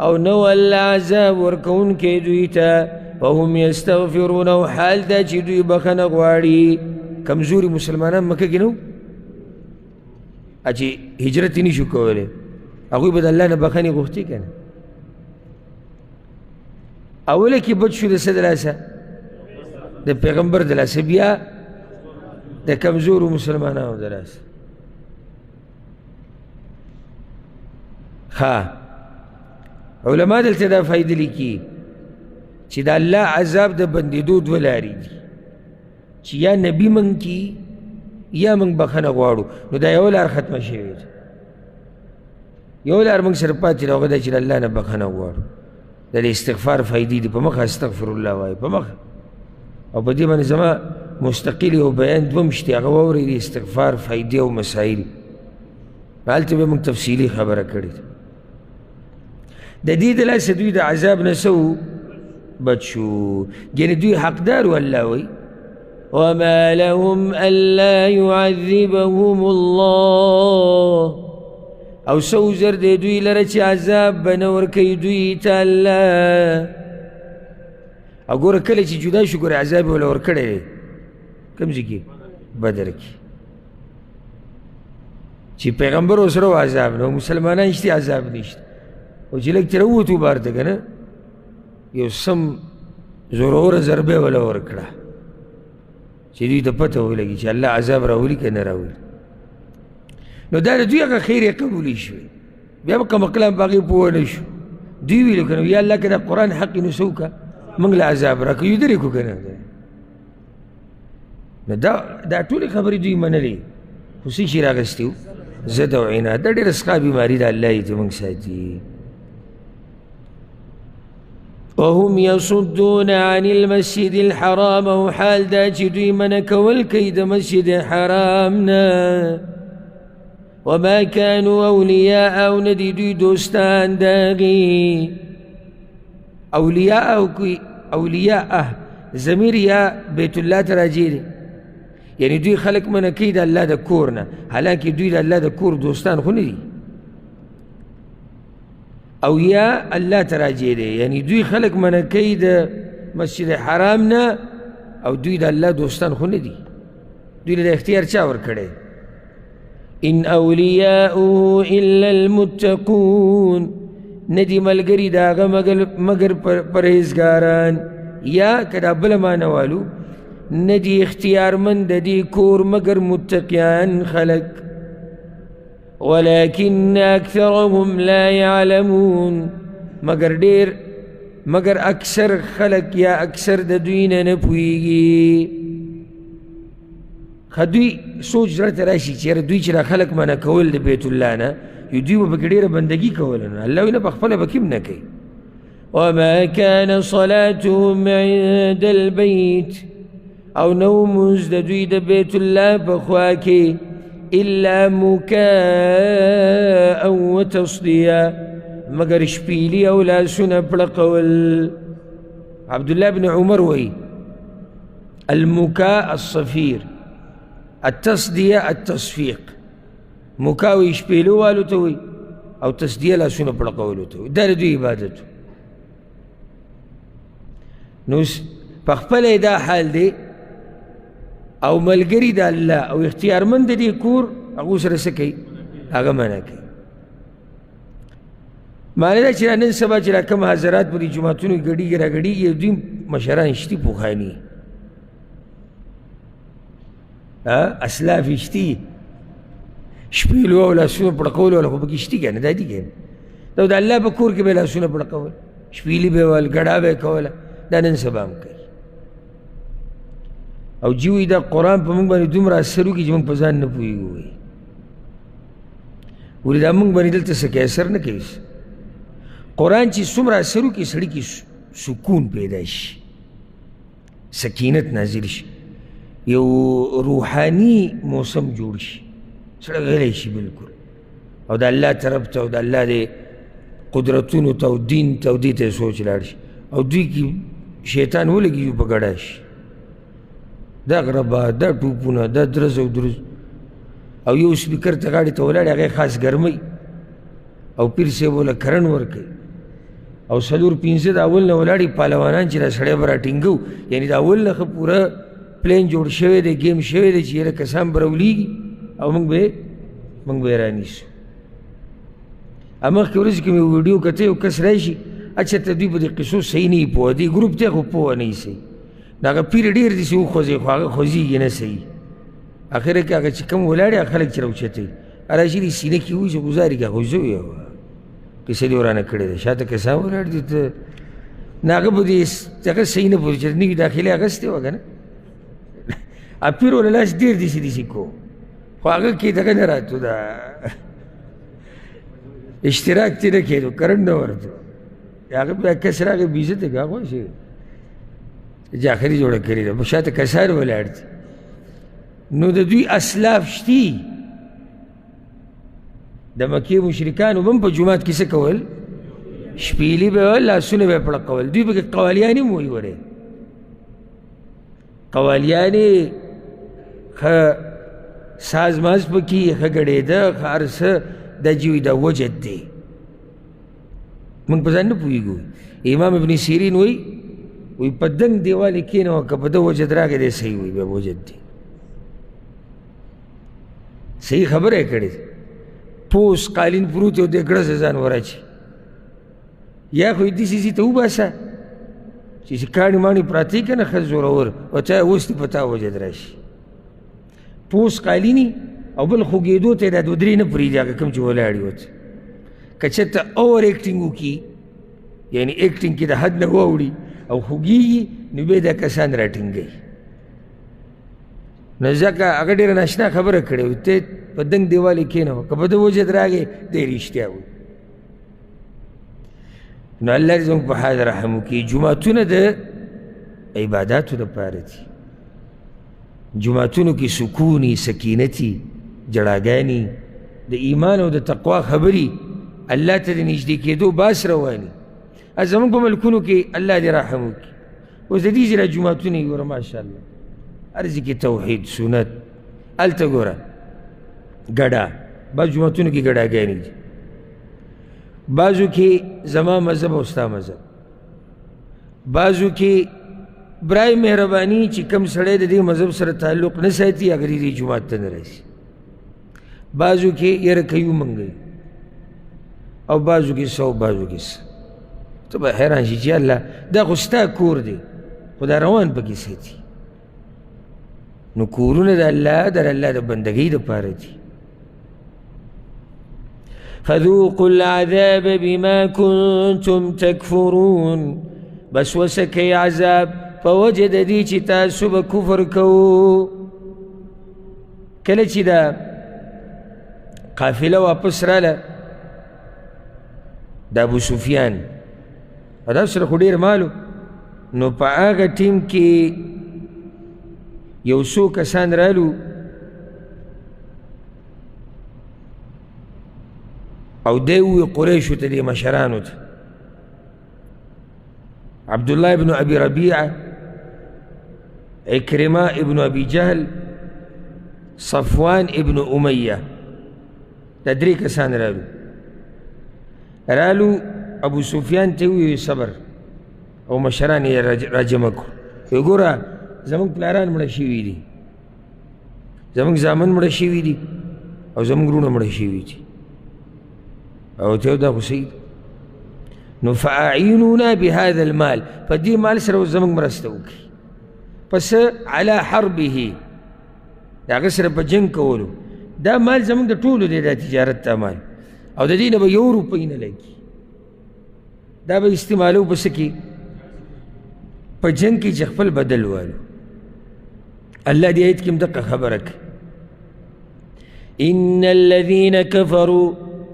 او نو الله عذاب ورکوونکی دوی ته وهم یستغفرون او حال دا چې دوی بخنه غواړي کمزوري مسلمانان مکه کې نه و چې هجرت یې نشو کولی هغوی به د الله نه بخنې غوښتې که نه اوله کې بد شو د څه د لاسه د پیغمبر د لاسه بیا د کمزورو مسلمانانو د لاسه ښه علما دلته دا فایده لیکي چې د الله عذاب د بندېدو دوه لارې دي چې یا نبي موږ کی یا موږ بخنه غواړو نو دا یو لار ختمه شوې ده یو لار موږ سره پاتې ده هغه دا چې د الله نه بخنه غواړو دا استغفار فائدې دي په مخه استغفر الله وایي په مخه او په دې باندې زما مستقل یو بیان دوه مشتي هغه واورئ د استغفار فائدې او مسایل هلته به موږ تفصیلي خبره کړې ده د دې د لاسه دوی د عذاب نه څه بچ شو یعنې دوی حقدار و الله وایي وما لهم ألا يعذبهم الله او سو زر دی دوی لره چې عذاب به نه ورکوي دوی ته الله او ګوره کله چې جدا شو ګوره عذاب یې وله ورکړی دی کوم ځای کې بدر کې چې پیغمبر ورسره عذاب نه مسلمانان شته عذاب نشته او چې لږ ترې ووتو بار ته که نه یو سم زوروره ضربه یې وله ورکړه چې دوی ته پته ولګي چې الله عذاب راولي که نه راولي نو دا د دوی هغه خیر یې قبولې شوې بیا به کمقلان په هغې پوه نه شو دوی ویلو که نه یا الله که دا قرآن حق نو څه وکړه موږ له عذاب راکړه یو درې کړو که نه نو دا ټولې خبرې دوی منلې خو څه شي راغستي وو ضد او عناد دا ډېره سخا بیماري ده الله یې ته موږ ساتي وهم يصدون عن المسجد الحرام او حال دا چې دوی منع کول کوي د مسجد حرامنا وما كانوا أولياء او ندي دوی دوستان داغي اولیاء ضمیر یا بیت الله ته راجع دی یعنی دوی خلق منع کوي د الله د کور نه حالانکه دوی د الله د کور دوستان خو نه دي او یا الله ته راجع دی یعنی دوی خلق منع کوي د مسجد حرام نه او دوی د الله دوستان خو نه دي دوی له اختیار چا ورکړی ان اولیاؤه الا المتقون ندی ملګري د هغه مګر پرهیزګاران یا که دا بله معنوالو ندی اختیارمند د دې کور مګر متقیان خلق ولكن اکثرهم لا يعلمون مگر اکثر خلق یا اکثر د دوی نه پوهیږي دوی سوچ درته راشي چېرې دوی چې را خلق منع کول د بیت الله نه یو دوی به پکې ډېره بندګي کوله نه الله وایي نه پخپله به کې نه کوي وما كان صلاتهم عند البيت او نو مونځ د دوی د بیت الله په خوا کې الا مکاء وتصدیه مگر شپیلي او لاسونه پړقول عبدالله بن عمر وایي المکاء الصفیر التصدیه التصفیق مکاوی شپیلو والو ته وي او تصدیه لاسونه پړقولو ته وي دا د دوی عبادت نو پخپله دا حال دی او ملګري د الله او اختیارمند د دې کور هغو سره څه کوي هغه منع کوي معنی دا چې را نن سبا چې را کوم حضرات په دې جوماتونو ګډېږي را ګډېږي دوی مشران شتي پوخاني اسلاف شتي شپیلو او لاسونه پړقول ولا خو پکې شتي که نه دا دي که دا د الله په کور کې به لاسونه پړقول شپیلي به ول ګډا به یې کوله دا نن سبا هم کوي او جی وایي دا قرآن په موږ باندې دومره اثر وکړي چې موږ په ځان نه پوهېږو وایي ولې دا موږ باندې دلته څه کې اثر نه کوي قرآن چې څومره اثر وکړي سړي کې سکون پیدا شي سکینت نازل شي یو روحانی موسم جوړ شي سړی غلی شي بلکل او د الله طرف ته او د الله د قدرتونو ته او دین ته او دې ته سوچ لاړ شي او دوی کې شیطان ولګي په ګډه شي دا غربا دا ټوپونه دا درز او درز او یو سپیکر ته غاړې ته ولاړ هغې خاص ګرمۍ او پیر صاحب وله کرن ورکوي او څلور پنځه د اول نه ولاړې پهلوانان چې دا سړی به راټینګو یعنې د اول نه ښه پوره پلین جوړ شوی دی گیم شوی دی چې یاره کسان به راولیږي او موږ به یې رانیسو مخکې ورځې کې مې ویډیو کته یو کس راشي اچھا ته دوی په دې قصو صحیح نه وي پوه دې ګروپ ته خو پوه نه وي صحیح نو هغه پیر ډېر داسې وخوځي خو هغه خوځېږي نه صحیح اخره کې هغه چې کوم ولاړ هغه خلک چې راوچتوي راشي دې سینه کې وایي چې ګزاري که خو زه ویم کیسه دې ورانه کړې ده شاته کسان ولاړ دي ته نو هغه به دې هغه صحیح نه پوهېږي چې نوي داخلې اخیستې وه که نه پیر ولا لاس ډېر داسې داسې کو خو هغه کې دغه نه راتو دا اشتراک ترې نه کېدو کرنټ نه ورته هغه بیا کس راغی بې عزته که هغه شي جاخري جوړه کړې ده شاته کسار ولاړ دي نو د دوی اسلاف شتي د مکې مشرکانو به هم په جومات کې څه کول شپیلي به ویل لاسونه به یې پړقول دوی پکې قوالیانې هم وایي ورې قوالیانې ښه ساز ماز پکې ښه ګډېده ښه هر څه دا چې وایي دا وجد دی موږ په ځان نه پوهېږو امام ابن سیرین وایي په دنګ دیوال یې کښېنوه که په ده وجد راغی دی صحیح وایي بیا وجد دی صحیح خبره یې کړې ده پوس قالین پروت یو دی ګړزه ځان وراچي یا خو یې داسې ځي ته وباسه چې کاڼي ماڼي پراته که نه ښه زورور او چا اوس دې په تا وجد راشي پوس قالیني او بل خوږېدو ته یې دا دوه درې نه پرېږدي هغه کوم چې ولاړ وي ورته که چېرته اوور ایکټینګ وکړي یعنې ایکټینګ کې د حد نه واوړي او خوږېږي نو بیا دا کسان راټینګوي نو ځکه هغه ډېره ناشنا خبره کړې وي ته په دنګ دیوال یې کښېنوه که په ده وجد راغی دی رښتیا وایي نو الله دې زموږ په حال رحم وکړي جوماتونه د عباداتو دپاره دي جوماتونو کې سکوني سکینتي جړاګانې د ایمان او د تقوا خبرې الله ته د نږدې کېدو باس رواني زموږ په ملکونو کې الله دې رحم وکړي اوس د دې ځای جوماتونه یې ګوره ماشاءالله هر ځای کې توحید سنت هلته ګوره ګډا بعض جوماتونو کې ګډاګانې دي بعضو کې زما مذهب او ستا مذهب بعضو کې برای مهرباني چې کم سړی د دې مذهب سره تعلق نه ساتي هغه دې جومات ته نه راسي بعضو کې یره کوي ومنګوي او بعضو کې څه او بعضو کې څه ته به حیران شي چې الله دا خو ستا کور دی خو دا روان پکې ساتي نو کورونه د الله د بندګۍ دپاره دي فذوقوا العذاب بما كنتم تكفرون بس وسكي عذاب فوجد دي چې تاسو به کفر کوو کله چې دا قافله واپس راله د ابو سفیان او دا سره خو ډېر مالو نو په هغه ټیم کې یو څو کسان رالو او دی ووی قریشو ته دې مشرانو ته عبدالله ابن ابي ربيعه عكرمه ابن ابي جهل صفوان ابن اميه دا درې کسان رالو ابو سفیان ته ووی صبر او مشران یې راجمع کړو وی ګوره زموږ پلاران مړه شوي دي زموږ زامن مړه شوي دي او زموږ وروڼه مړه شوي دي او ته دا خو صحیح نو فاعینونا بهذا المال په دې مال سره زموږ مرسته وکړي پس علی حربه د هغه سره په جنګ کولو دا مال زموږ د ټولو دی دا تجارت ته مال او د دې نه به یو روپۍ نه لګي دا به استعمالو په څه کې په جنګ کې چې خپل بدل والو الله دې آیت کې هم دقه خبره کوي ان الذین کفروا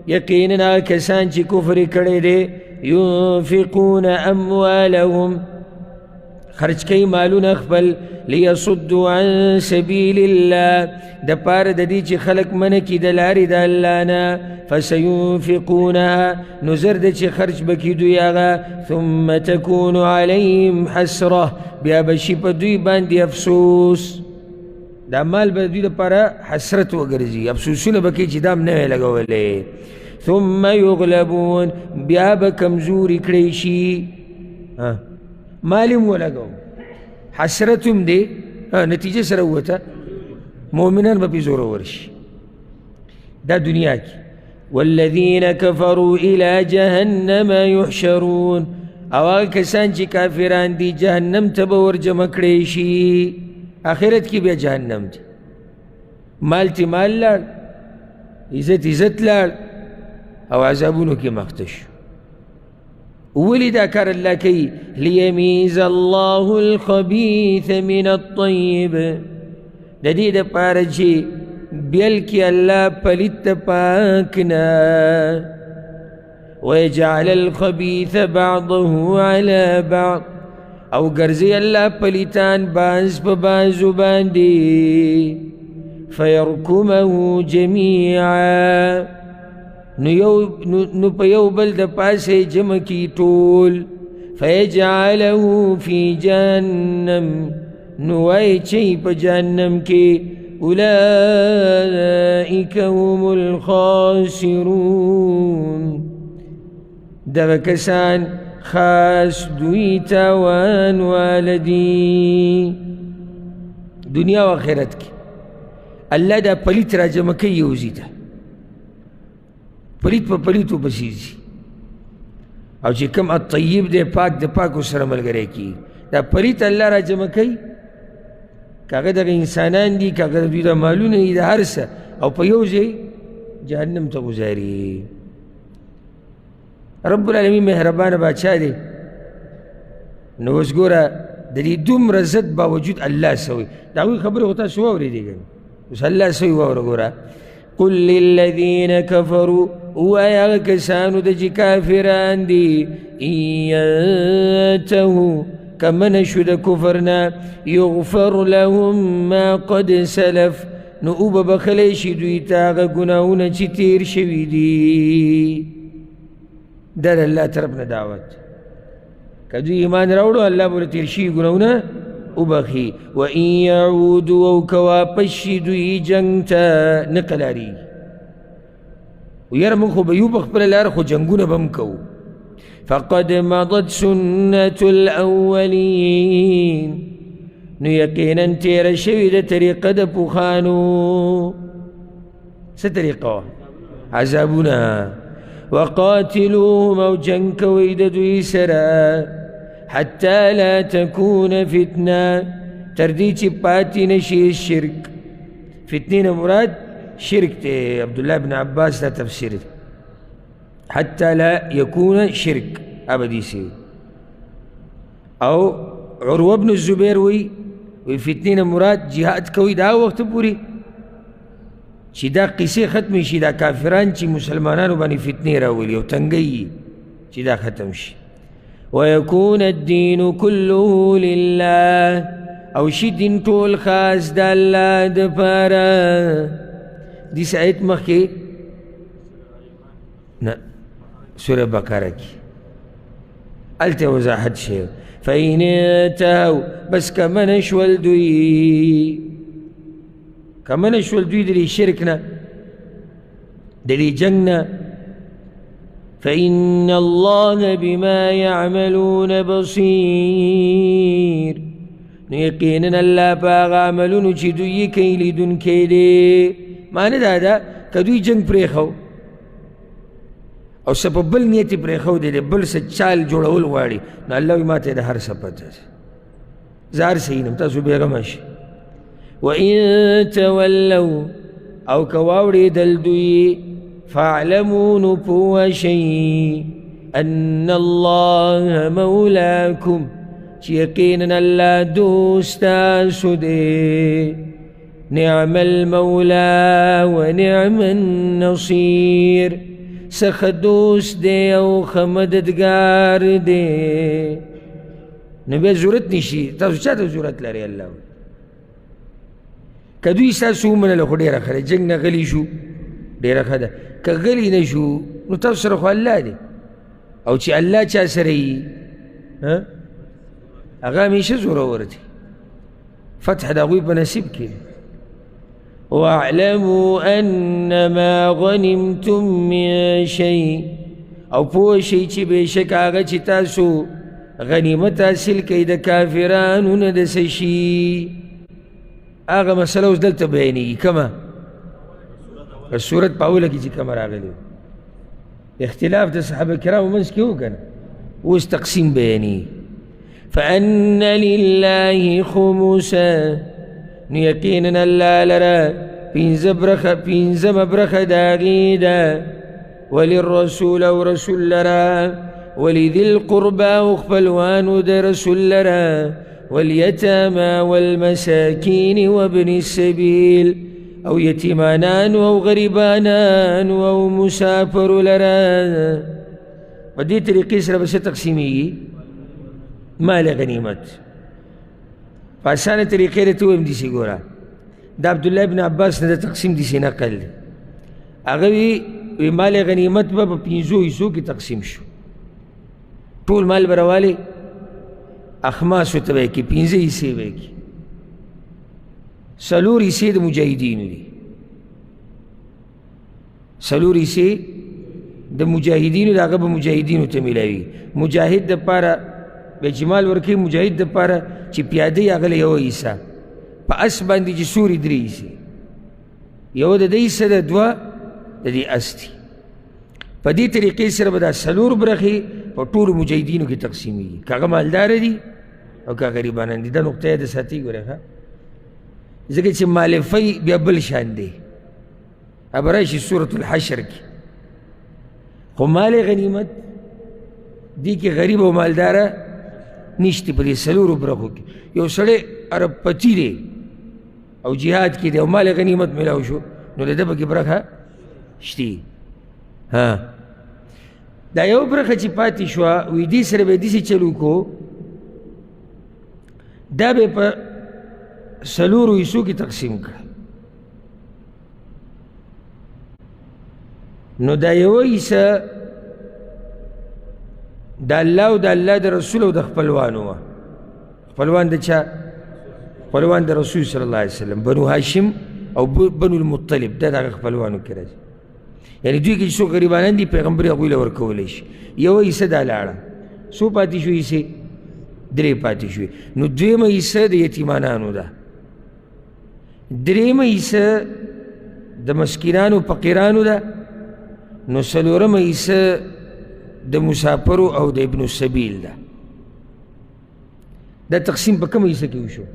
یقینا کسان چې کفر کړی دی ينفقون اموالهم خرج کوي مالونه خپل لیصدوا عن سبیل الله د پاره د دې چې خلک منع کړي د لارې د الله نه فسينفقونها نو زر د چې خرج به کړي دوی هغه ثم تكون عليهم حسره بیا به شي په دوی باندې افسوس دا مال به دوی دپاره حسرت وګرځي افسوسونه به کوي چې دا هم نه وی لګولی ثم یغلبون بیا به کمزوري کړی شي مال هم ولګو حسرت هم دی نتیجه سره ووته مؤمنان به پې زورور شي دا دنیا کې والذین کفروا الی جهنم یحشرون او هغه کسان چې کافران دي جهنم ته به ورجمع کړی شي آخرت کې بیا جهنم دی مال تی مال لاړ عزت عزت لاړ او عذابونو کې مخته شو ولې دا کار الله کوي لیمیز الله الخبیث من الطیب د دې دپاره چې بیل کړي الله پلیت د پاک نه ويجعل الخبيث بعضه على بعض او ګرځي الله پلیتان باز په بازو باندې فيركمه جميعا نو په یو بل د پاسه جمع کی ټول فيجعله في جهنم نوای چی په جهنم کې اولئك هم الخاسرون دغه کسان خاص دوی تاوان والدی دنیا و آخرت کی اللہ دا پلیت را جمع کئی یوزی دا پلیت پا پلیتو بسیزی او چی کم الطیب دے پاک دے پاک اس رمل گرے کی دا پلیت اللہ را جمع کئی کاغه دغه انسانان دي کاغه دوی دا مالونه دي دا هر څه او په یو ځای جهنم ته گزاري رب العالمین مهربانه بادشاہ دی نو اوس ګوره د دې دومره ضد باوجود الله سوی د هغوی خبرې خو تاسو واورېدې که نه اوس الله سوی واوره ګوره قل للذین کفروا ووایه هغه کسانو ته چې کافران دي ان ینتهوا کمن شو د کفرنا یغفر لهم ما قد سلف نو اوبه بخلی شي دوی ته هغه ګناهونه چې تیر شوي دي دا د الله طرف نه دعوت که دوی ایمان راوړو الله به تیر شوي ګناهونه وبخي وان یعودوا او که واپس شي دوی جنګ ته نه قلاریږي ویاره موږ خو به یو په خپله لاره خو جنګونه به هم کوو فقد مضت سنة الأولين نو یقینا تیر شوی د طریقه د پوخانو څه طریقه عذابونه وقاتلوهم او جنګ کوئ د دوی سره حتى لا تكون فتنه تر دې چې پاتې نشي شرک فتنې نه مراد شرک دی عبدالله بن عباس دا تفسیر دی حتى لا يكون شرك أبدي سي أو عروة بن الزبير وي فتنين مراد جهاد كوي دا وقت پوری چی دا قصه ختمی شي دا کافران چی مسلمانانو بانی فتنی راولی و تنگئی چی دا ختم شي ويكون الدين كله لله او شي دین طول خاص دا اللہ دپارا دیس آیت مخی نا سورة بقرة کی الته وضاحت شيء فإن انتهوا بس كمن شول دوی دلی شرکنا دلی جنگنا فإن الله بما يعملون بصير يقينا الله باغ عملون چی دوی کئی لیدن کئی معنی دادا کدوی جنگ پریخو او سبب بل نیتی پریخو دی بل سا چال جوڑول واری نو اللہ وی ماتے دا ہر سپت زار سینم تاسو بیغمش وَإِن تَوَلَّوْا او کواوڑی دلدوی فَاعْلَمُوا نُپُوَ شَيْءٍ أَنَّ اللَّهَ مَوْلَاكُمْ چی یقینا اللہ دوستا سدے نعم المولا ونعم النصیر سخدوس دے او خمددگار دے نبی ضرورت نشی تاسو چاہتا ضرورت لري اللہ کدوی ساسو من لخو دیر خده جنگ نغلی شو دیر خده که غلی نشو نو تاسو سره خو اللہ دے او چی اللہ چا سرئی اغا ہمیشہ زورور دی فتح دا غوی بنصیب کی وَاعْلَمُوا أَنَّمَا غَنِمْتُم مِّن شَيْءٍ او پوه شئی چی بیشک آغا چی تاسو غنیمت حاصل کئی دا کافرانو ندسشی آغا مسئلہ اس دلتا بیانی گی کما سورت پاولا کی چی کما راغلی اختلاف دا صحابہ کرام منس کیوں کنا وہ اس تقسیم بیانی فَأَنَّ لِلَّهِ خُمُسًا یقینا اللہ لرا پینزم برخ داغیدا وللرسول او رسول لرا ولذی القربى اخفلوانو دا رسول لرا والیتاما والمساکین وابن السبیل او یتیمانان او غریبانان او مسافر لرا په دې طریقې سره به څه تقسیمیږي؟ مال غنیمت. په اسانه طریقې درته ووایم داسې ګوره، د عبدالله بن عباس نه د تقسیم داسې نقل دی. هغه وی مال غنیمت به په 5 حصو کې تقسیم شو. ټول مال به راوالی اخماسو ته به یې کړي، 5 حصې به یې کړي. 4 حصې د مجاهدینو دي، 4 حصې د مجاهدینو، د هغه به مجاهدینو ته میلاوي. مجاهد دپاره به چې مال ورکوي، مجاهد دپاره چې پیاده یې هغه له 1 حصه، په اس باندې چې سوري 3 حصې، یو د ده حصه ده، 2 د دې اس دي. په دې طریقې سره به دا 4 برخې په ټولو مجاهدینو کې تقسیمیږي، که هغه مالداره دي او که غریبانان دي. دا نقطه یې د ساتي ګورئ ښه، ځکه چې مالفی بیا بل شان دی، اب راشي سورة الحشر کې. خو مال غنیمت دی کې غریب او مالداره نشته په دې 4 برخو کې. یو سړی عرب پتی دی او جهاد کې دی او مال غنیمت میلاو شو، نو د ده پکې برخه شته. دا یو برخه چې پاتې شوه، وی دې سره به یې داسې چل وکړو، دا به په 4 حصو کې تقسیم کړه. نو دا یو حصه د الله او د الله د رسول او د خپلوانو وه. خپلوان د چا؟ خپلوان د رسول صلی الله علیه وسلم، بنو هاشم او بنو المطلب، دا د هغه خپلوانو کې راځي. یعنې دوی کې چې څوک غریبانان دي پیغمبر هغوی له ورکولی شي. یوه حصه دا لاړه، څو پاتې شوې حصې؟ 3 پاتې شوې. نو 2مه حصه د یتیمانانو ده، 3مه حصه د مسکینانو فقیرانو ده، نو 4مه حصه د مسافرو او د ابن السبیل ده. دا تقسیم په کومه حصه کې وشو؟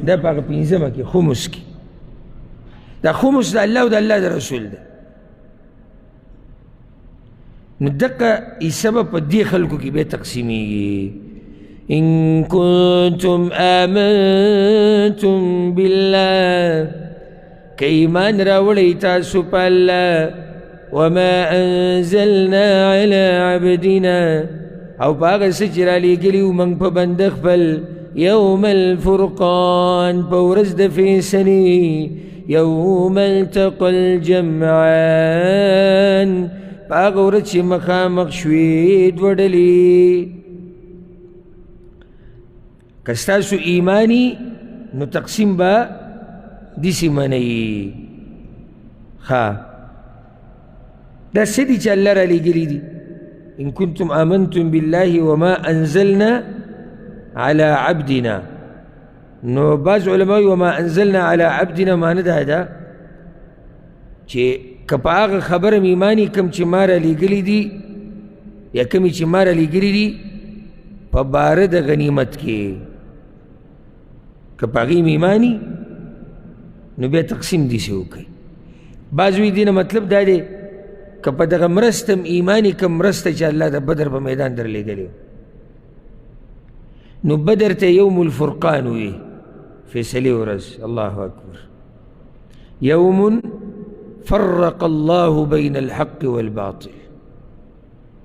دا په هغه 5مه کې، خمس کې. دا خمس د الله او د الله د رسول ده. نو دقه حصه به په دې خلکو کې به تقسیمیږي. ان کنتم آمنتم بالله، که ایمان راوړئ تاسو په الله، وما انزلنا على عبدنا، او په هغه څه چې رالیږلي وو موږ په بنده خپل، یوم الفرقان، په ورځ د فیصلې، یوم التقى الجمعان، په هغه ورځ چې مخامخ شوې 2 ډلې. که ستاسو ایمانی نو تقسیم به داسې منئ. دا څه دي چې الله رالیږلي دي؟ ان کنتم آمنتم بالله وما انزلنا على عبدنا. نو بعض علماء وما انزلنا على عبدنا معنی دا ده چې که په هغه خبره ایمانی کم چې ما رالیږلي دي، یا کمې چې ما رالیږلي دي په باره د غنیمت کې، که په هغې ایمانی نو بیا تقسیم داسې وکړئ. بعض وی دینه مطلب دا دی که په دغه مرستم ایمانی کم مرسته چې الله د بدر په میدان در لیږلی، نو بدر ته یوم الفرقان وی، فیصلې ورځ. الله اکبر. یوم فرق الله بین الحق والباطل،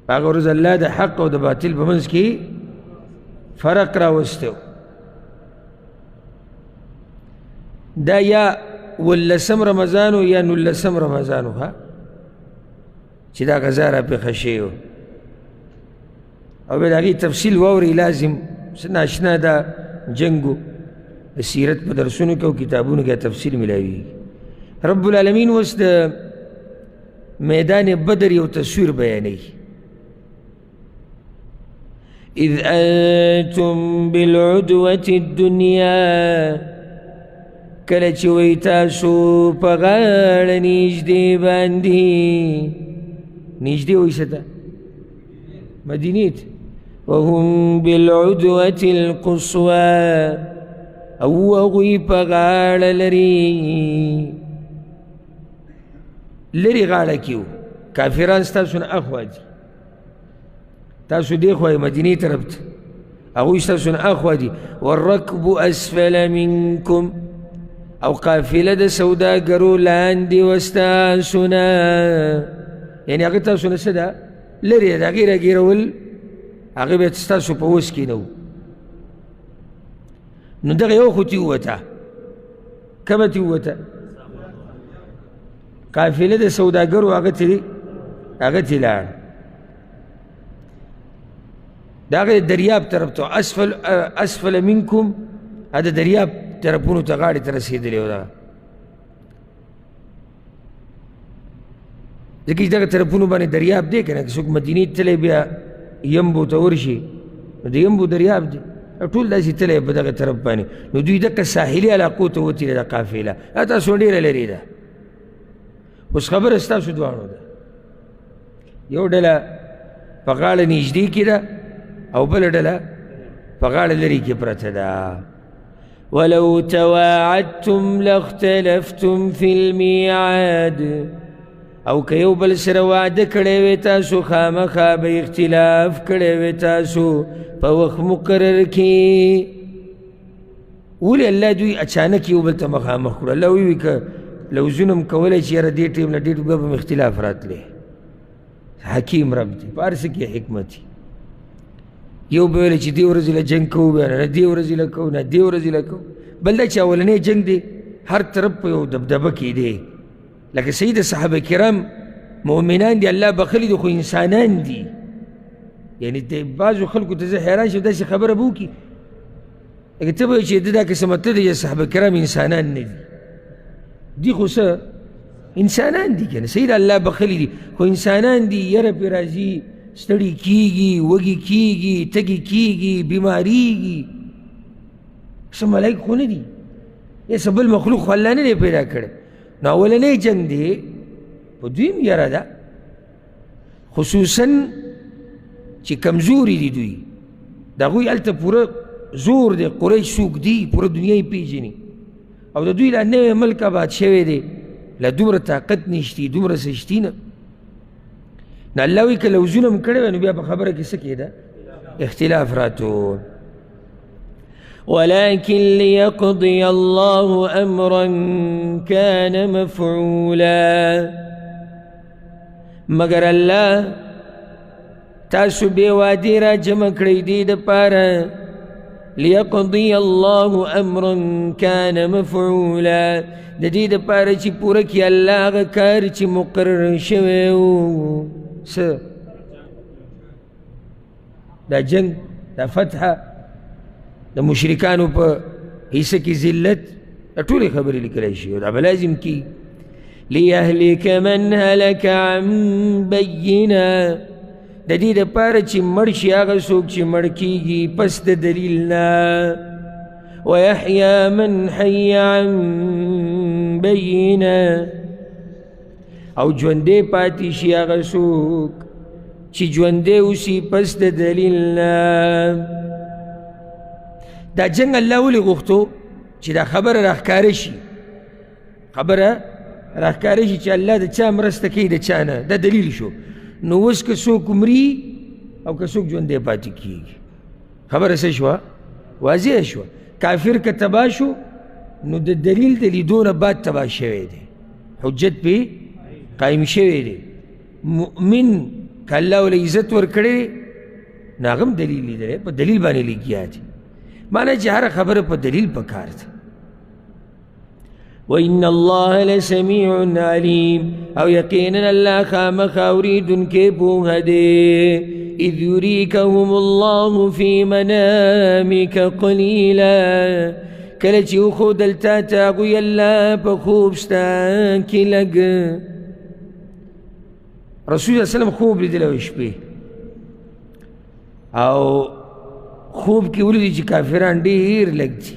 هغه ورځ الله د حق او د باطل په منځ کې فرق راوستی. دا یا 18 رمضان یا 19 رمضان ها چې دا غزا را پېښه شوې وه، او بیا د هغې تفصیل واورئ. لازم ناشنا دا جنګو د سیرت په درسونو کې او کتابونو کې تفصیل ملاویږي. رب العالمین اوس د میدان بدر یو تصویر بیانوي. اذ انتم بالعدوة الدنیا، کله چې وایي تاسو په غاړه نږدې باندې، نږدې وایي څه ته؟ مدینې ته. وهم بالعدوة القصوى، او هغوی په غاړه لرې غاړه کې وو. کافران ستاسو نه اخوا دي، تاسو دې خوا مدینې طرف ته، هغوی ستاسو نه اخوا دي. والرکب اسفل منکم، او قافله د سوداګرو لاندې وه ستاسو نه، یعنې هغه تاسو نه څه ده؟ لرې د هغې راګېرول هغه بیا ستاسو په وس کې نه و. نو دغه یو خو تې ووته، کومه تې ووته؟ قافله د سوداګرو هغه تې لاړ، د هغه دریاب طرف ته اسفل منکم، د دریاب طرفونو ته غاړې ته رسېدلی و دغه، ځکه چې دغه طرفونو باندې دریاب دی که نه، که څوک مدینې تللی بیا یمبو ته ورشي نو د یمبو دریاب دی، ټول داسې تللی په دغه طرف باندې، نو دوی دغه ساحلي علاقو ته وتلې ده قافله، تاسو ډېره لرې ده. اوس خبره ستاسو دواړو ده، یو ډله په غاړه نږدې کې ده او بله ډله په غاړه لرې کې پرته ده. ولو تواعدتم لاختلفتم في الميعاد، او که یو بل سره وعده کړی وی تاسو خامخا به اختلاف کړی وی تاسو په وخت مقرر کې. ولې الله دوی اچانک یو بل ته مخامخ کړو؟ الله وی که لوزونه م کولی چې یاره دې ټیم نه دې بیا به م اختلاف راتلی. حکیم رب دی، په هر څه کې حکمت دی. یو به ویلی چې دې ورځې له جنګ کوو، بیا نه دې ورځې له کوو، نه دې ورځې له کوو. بل دا چې اولنی جنګ دی هر طرف په یو دبدبه کې دی، لکه سید صحابه کرام مؤمنان دي، الله بخلي دي، خو انسانان دي. یعنی بعضو خلکو ته زه حیران شم داسې خبره به وکړي، لکه ته به وایي چې د دا قسم مطلب دی چې صحابه کرام انسانان نه دي، دي خو څه انسانان دي که نه، صحیح ده الله بخلي دي، خو انسانان دي، یره پرې راځي، ستړي کېږي، وږي کېږي، تږي کېږي، بیماریږي. څه ملایک خو نه دي، یا څه بل مخلوق خو الله نه دی پیدا کړی. نو اولنی جنگ دی په دویم یره ده، خصوصا چې کمزوري دي دوی، د هغوی هلته پوره زور دی، قریش څوک دي پوره دنیا یې پېژني، او د دوی لا نوی ملک آباد شوی دی، لا دومره طاقت نشتی، دومره څه شتي نه. نو الله وایي که لوزونه م کړی وی نو بیا په خبره کې څه کېده؟ اختلاف راتو. ولكن ليقضي الله أمرا كان مفعولا، مگر الله تاسو بے وادی را جمع کړی دی د پاره، ليقضي الله أمرا كان مفعولا، د دې د پاره چې پوره کړي الله هغه کار چې مقرر شوی و. څه؟ دا جنګ، دا فتحه، د مشرکانو په حصه کې ذلت، ټولې خبرې لیکلی شي، دا به لازم کی. لیهلک من هلک عن بینه، د دې دپاره چې مړ شي هغه څوک چې مړ کېږي پس د دلیل نه، ویحیا من حی عن بینه، او ژوندی پاتې شي هغه څوک چې ژوندی اوسي پس د دلیل نه. دا جنگ الله ولې غوښتو چې دا خبره راښکاره شي، خبره راښکاره شي چې الله د چا مرسته کوي د چا نه، دا دلیل شو. نو اوس که څوک مري او که څوک ژوندی پاتې کېږي، خبره څه شوه؟ واضح شوه. کافر که تباه شو نو د دلیل د لیدو نه بعد تباه شوی دی، حجت پې قایم شوی دی. مؤمن که الله ورله عزت ورکړی نو هغه هم دلیل لیدلی، په دلیل باندې لګیا دی. معنی چې هره خبره په دلیل پکار ده. وإن الله لسميع عليم، او یقینا الله خامخا اوریدونکی پوهه دی. اذ یریکهم الله فی منامک قلیلا، کله چې وښودل تا ته هغوی الله په خوب ستا کې لږ. رسول الله وسلم خوب لیدلی و شپې، او خوب کې ولیدي چې کافران ډېر لږ دي.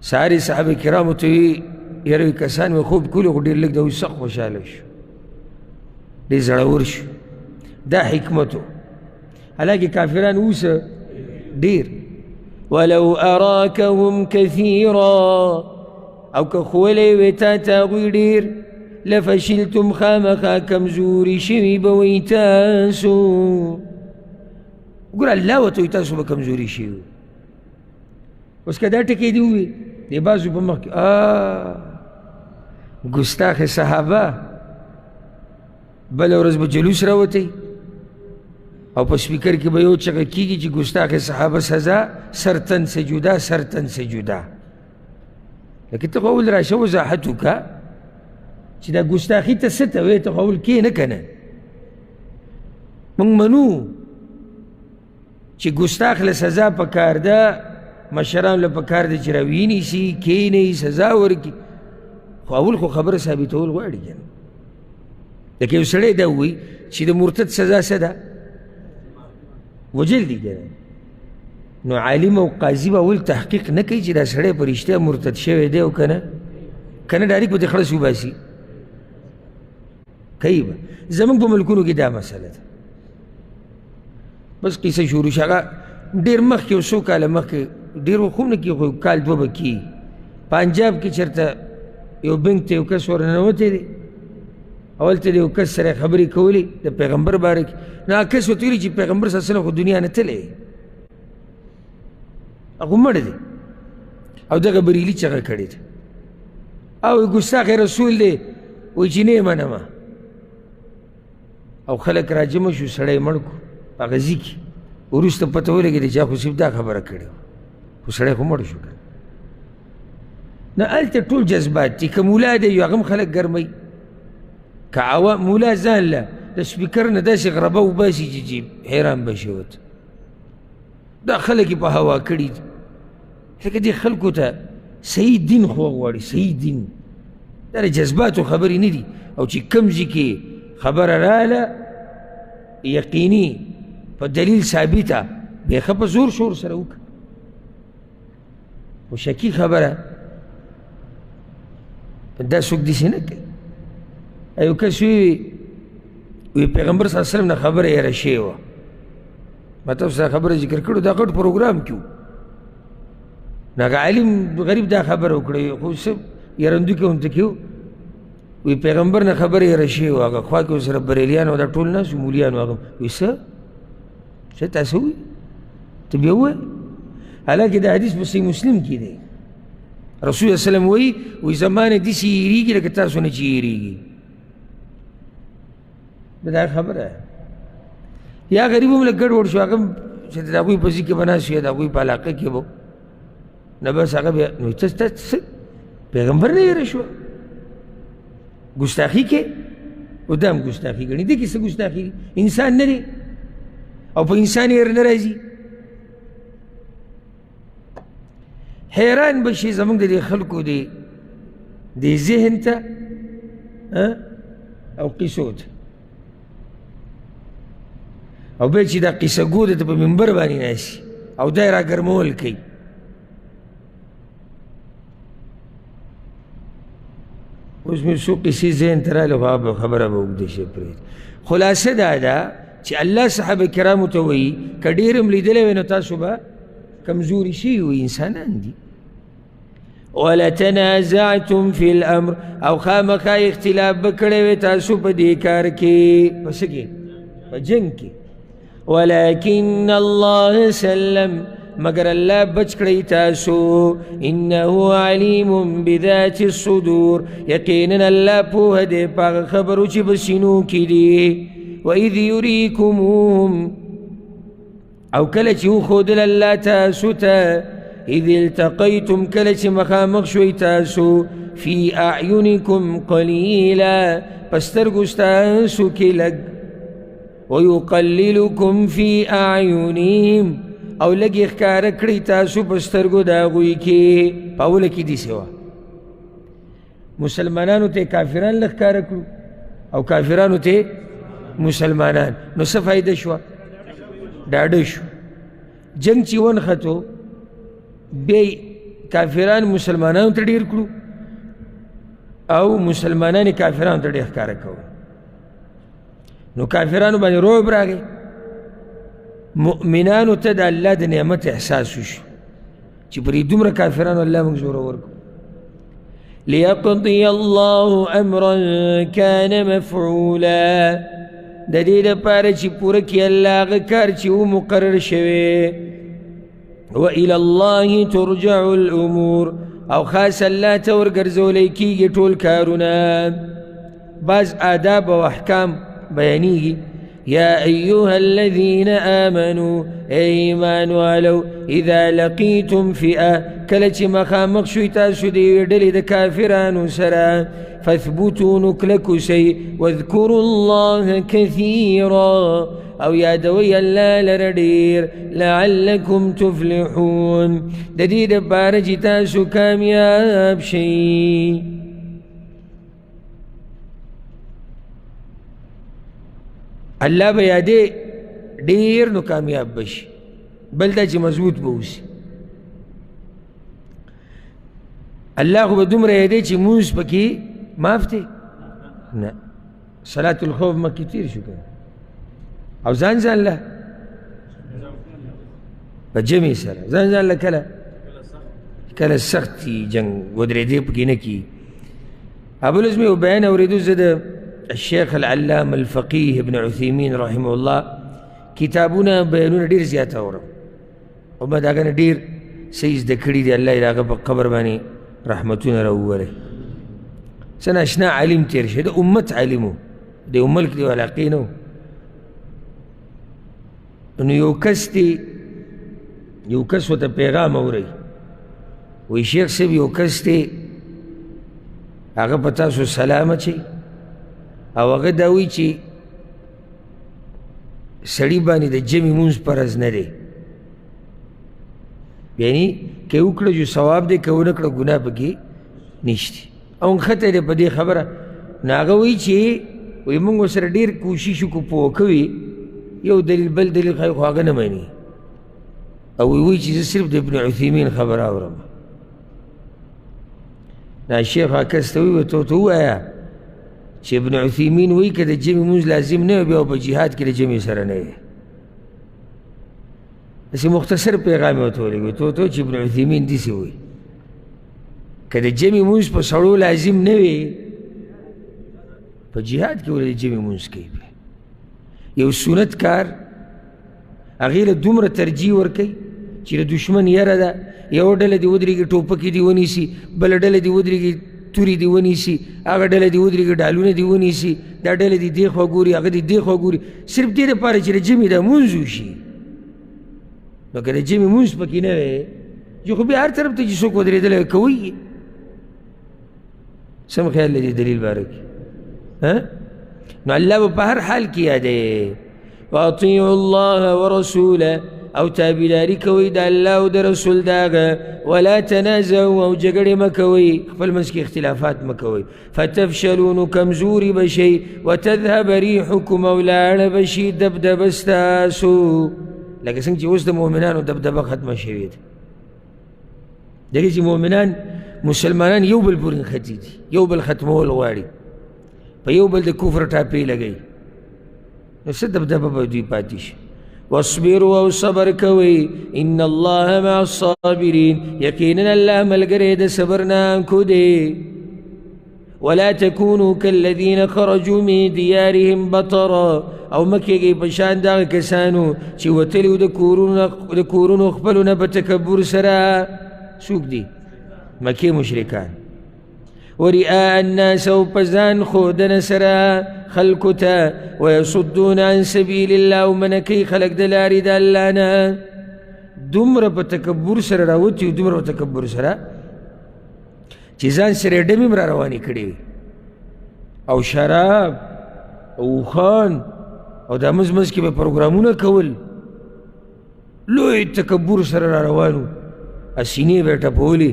ساري صحابه کرامو ته وي یاره کسان مې خوب کولي خو ډېر لږ دی، سخت خوشحاله شو، ډېر زړور شو. دا حکمت و، حالانکې کافران اوس ډېر. ولو اراکهم کثیرا، او که ښولی وی تا ته هغوی ډېر، لفشلتم خامخا کمزوري شوي به وی تاسو. ګوره الله ورته وایي تاسو به کمزوري شوي. اوس که دا ټکې دې ووي د بعضو په مخ کې ګستاخ صحابه بله ورځ به جلوس راوتی او په سپیکر کې به یو چغه کېږي چې ګستاخ صحابه سزا سرتن سے جدا سرتن سے جدا. لکه ته خو اول راشه وضاحت وکړه چې دا ګستاخي ته څه ته وایې، ته خو اول کې نه که نه. موږ منو چې ګستاخ له سزا پکار ده، مشران له پکار ده چې راوینیسي کښېنوي سزا ورکړي، خو اول خو خبره ثابتول غواړي که نه. لکه یو سړی دا ووایي چې د مرتد سزا څه ده؟ وجل دي که نه. نو عالم او قاضي به اول تحقیق نه کوي چې دا سړی په رښتیا مرتد شوی دی او که نه، که نه ډایرکټ به ترې خلاص وباسي. کوي به. زموږ په ملکونو کې دا مسله ده. بس قصه شروع شي، هغه ډېر مخکې یو څو کاله مخکې، ډېر وخت هم نه کېږي خو کال دوه به کېږي، پنجاب کې چېرته یو بینک ته یو کس ورننوتی دی، اولته د یو کس سره خبرې کولې د پیغمبر باره کې. نو هغه کس ورته ویلي چې پیغمبر صلی الله علیه وسلم خو دنیا نه تللی، هغه مړ دی او دغه بریلي چغه کړې ده او ګستاخ رسول دی، وایي چې نه یې منمه. او خلک راجمع شو، سړی مړ کړو په هغه ځي کې. وروسته پته ولګېده چې خو صرف دا خبره کړې وه، خو سړی خو مړ شو که نه. هلته ټول جذبات دي. که مولا دی یو هغه هم خلک ګرموي، که عوام مولا ځان له د سپیکر نه داسې غربه وباسي چې حیران به شي ورته. دا خلک یې په هوا کړي دي. ځکه دې خلکو ته صحیح دین خو غواړي، صحیح دین. دا د جذباتو خبرې نه دي. او چې کوم ځای کې خبره راله یقیني په دلیل ثابته، بیا ښه په زور شور سره وکړه. خو شکي خبره دا څوک داسې نه کوي. یو کس وی پیغمبر صلی الله علیه وسلم نه خبره هېره شوې وه، ما تاسو سره خبره ذکر کړو، دا غټ پروګرام کې و. نو هغه عالم غریب دا خبره وکړه، خو څه یرندو کې ورته کې و، وی پیغمبر نه خبره هېره شوې وه، هغه خوا کې ورسره بریلیان او دا ټول ناست وو مولیان. هغه وایي څه تاسو وایي؟ ته بیا ووایه. حالانکه دا حدیث په صحیح مسلم کې دی. رسول الله وسلم وایي زما نه داسې یېرېږي لکه تاسو نه چې یېرېږي. دا خبره یا غریب هم لږ ګډوډ شو، هغه هم چې د هغوی په ځای کې به ناست وي، د هغوی په علاقه کې به نه، بس هغه بیا نو ته پیغمبر نه یېره شوه، ګستاخي کې او دا هم ګستاخي ګڼي. دې کې څه ګستاخي دي؟ انسان نه دی او په انسان یې نه راځي. حیران به شي زموږ د دې خلکو دې ذهن ته او قیسو ته، او بیا چې دا قیسه ګو ده ته په منبر باندې ناست او دا یې راګرمول کوي. اوس مې څو قیسې ذهن ته راغلې، خو خبره به اوږده شي پرېږدي. خلاصه دا ده چې الله صحابه کرامو ته وایي که ډېر هم لیدلی وی نو تاسو به کمزوري شوي وي، انسانان دي. ولتنازعتم فی الامر، او خامخا اختلاف به کړی وی تاسو په دې کار کې، په څه کې؟ په جنګ کې. ولكن الله سلم، مگر الله بچ کړی تاسو. انه علیم بذات الصدور، یقینا الله پوه دی په هغه خبرو چې په سینو کې دي. واذ یریکموهم، او کله چې وښودل الله تاسو ته، اذ التقیتم، کله چې مخامخ شوئ تاسو، فی اعینکم قلیلا، په سترګو ستاسو کې لږ، ویقللکم فی اعینهم، او لږ یې ښکاره کړئ تاسو په سترګو د هغوی کې. په اوله کې داسې وه، مسلمانانو ته کافران لږ ښکاره کړو او کافرانو ته مسلمانان. نو څه فایده شوه؟ ډاډه شو. جنګ چې ونښتو بیا کافران مسلمانانو ته ډېر کړو او مسلمانان کافرانو ته ډېر ښکاره کوو. نو کافرانو باندې رعب راغی، مؤمنانو ته د الله د نعمت احساس وشو چې پرې دومره کافرانو الله موږ زورور کړو. لیقضي الله امرا کان مفعولا، د دې دپاره چې پوره کړي الله هغه کار چې و مقرر شوی. وإلى الله ترجع الامور، او خاص الله ته ورګرځولی کېږي ټول کارونه. بعض آداب او احکام بیانیگی یا ایوها الذین آمنوا ایمان والو اذا لقیتم فئه کلچ مخامق شوی تاسو دی ڈلی دا کافرانو سرا فاثبتوا نکلکو سی واذکروا اللہ کثیرا او یادوی اللہ لردیر لعلکم تفلحون ددید بارج تاسو کامیاب شئی اللہ با یادے دیر نو کامیاب بشی بلدہ چی مضبوط بوسی اللہ کو بدوم رہے دے چی موز پکی معاف تے نا صلاة الخوف مکی تیر شکر او زان زان اللہ بجمی سر زان زان اللہ کلا سختی جنگ ودرے دے پکی نکی ابو الازمی و بیان اوریدو زد الشيخ العلام الفقيه ابن عثيمين رحمه الله كتابنا بيانون دير زيادة ورم وما داقنا دير سيز دكري دي الله إلا قبر باني رحمتنا رأوله سنة أشناء علم تيرش هذا أمت علمه دي أمالك دي ولاقينه إنه يوكس وتبيغام وري ويشيخ سيب يوكستي أغبتاسو سلامتي او هغه دا وی چې سړي باندې د جمع مونځ فرض نه دی یعنی که وکړه جو ثواب دی که ونه کړه ګناه پکې نشته او نښته دی په دې خبره نو هغه وایي چې وایي موږ ورسره ډېر کوشش وکړو پوه کوي یو دلیل بل دلیل ښایي خو هغه نه مني او وایي چې زه صرف د ابن عثیمین خبره اورم دا شیخ هغه کس ته وایي ورته ووایه چې ابن عثیمین وی که د جمع مونځ لازم نه بیا په جهاد کې د جمع سره نه وي داسې مختصر پیغام یې ورته ولېږي ورته چې ابن عثیمین داسې وایي که د جمع مونځ په سړو لازم نه وي په جهاد کې ولې د جمع مونځ کوي یو سنت کار هغې له دومره ترجیح ورکوي چې د دشمن یره ده یوه ډله دې ودرېږي ټوپکې دې ونیسي بله ډله دې ودرېږي توری دی ونیسی هغه ډله دی ودرېږي ډالونه دی ونیسي دا ډله دی دې خوا ګوري هغه دی دې خوا ګوري صرف دې دپاره چې د جمع دا مونځ وشي نو که د جمع مونځ پکې نه وی چې خو بیا هر طرف ته چې څوک ودرېدلی کوي سم خیال لري دلیل باره کې نو الله به په هر حال کې یادوي واطیعوا الله ورسوله او تابعداري کوئ د الله او د رسول د هغه ولا تنازعوا او جګړې مه کوئ خپل منځ کې اختلافات مه کوئ فتفشلوا نو کمزوري به شئ وتذهب ریحکم او لاړه به شي دبدبه ستاسو لکه څنګه چې اوس د مؤمنانو دبدبه ختمه شوې ده دغه چې مؤمنان مسلمانان یو بل پورې نښتي دي یو بل ختمول غواړي په یو بل د کفر ټاپې لګوي نو څه دبدبه به دوی پاتې شي واصبروا او صبر کوي ان الله مع الصابرين یقینا الله ملګری د صبرناکو دی ولا تكونوا كالذين خرجوا من ديارهم بطرا او مکیږي په شان دغه کسانو چې وتلي د کورونو خپلونه په تکبر سره څوک دي مکې مشرکان ورئاء الناس او پزان خودن سره خلقو ته ويصدون عن سبيل الله ومنکی خلق د لارې د الله نه دومره په تکبر سره راوتي دومره په تکبر سره چې ځان سره ډمې را روانې کړې او شراب او خان او دا مزمز کې به پروګرامونه کول لوی تکبر سره را روانو سینې به یې ټپولې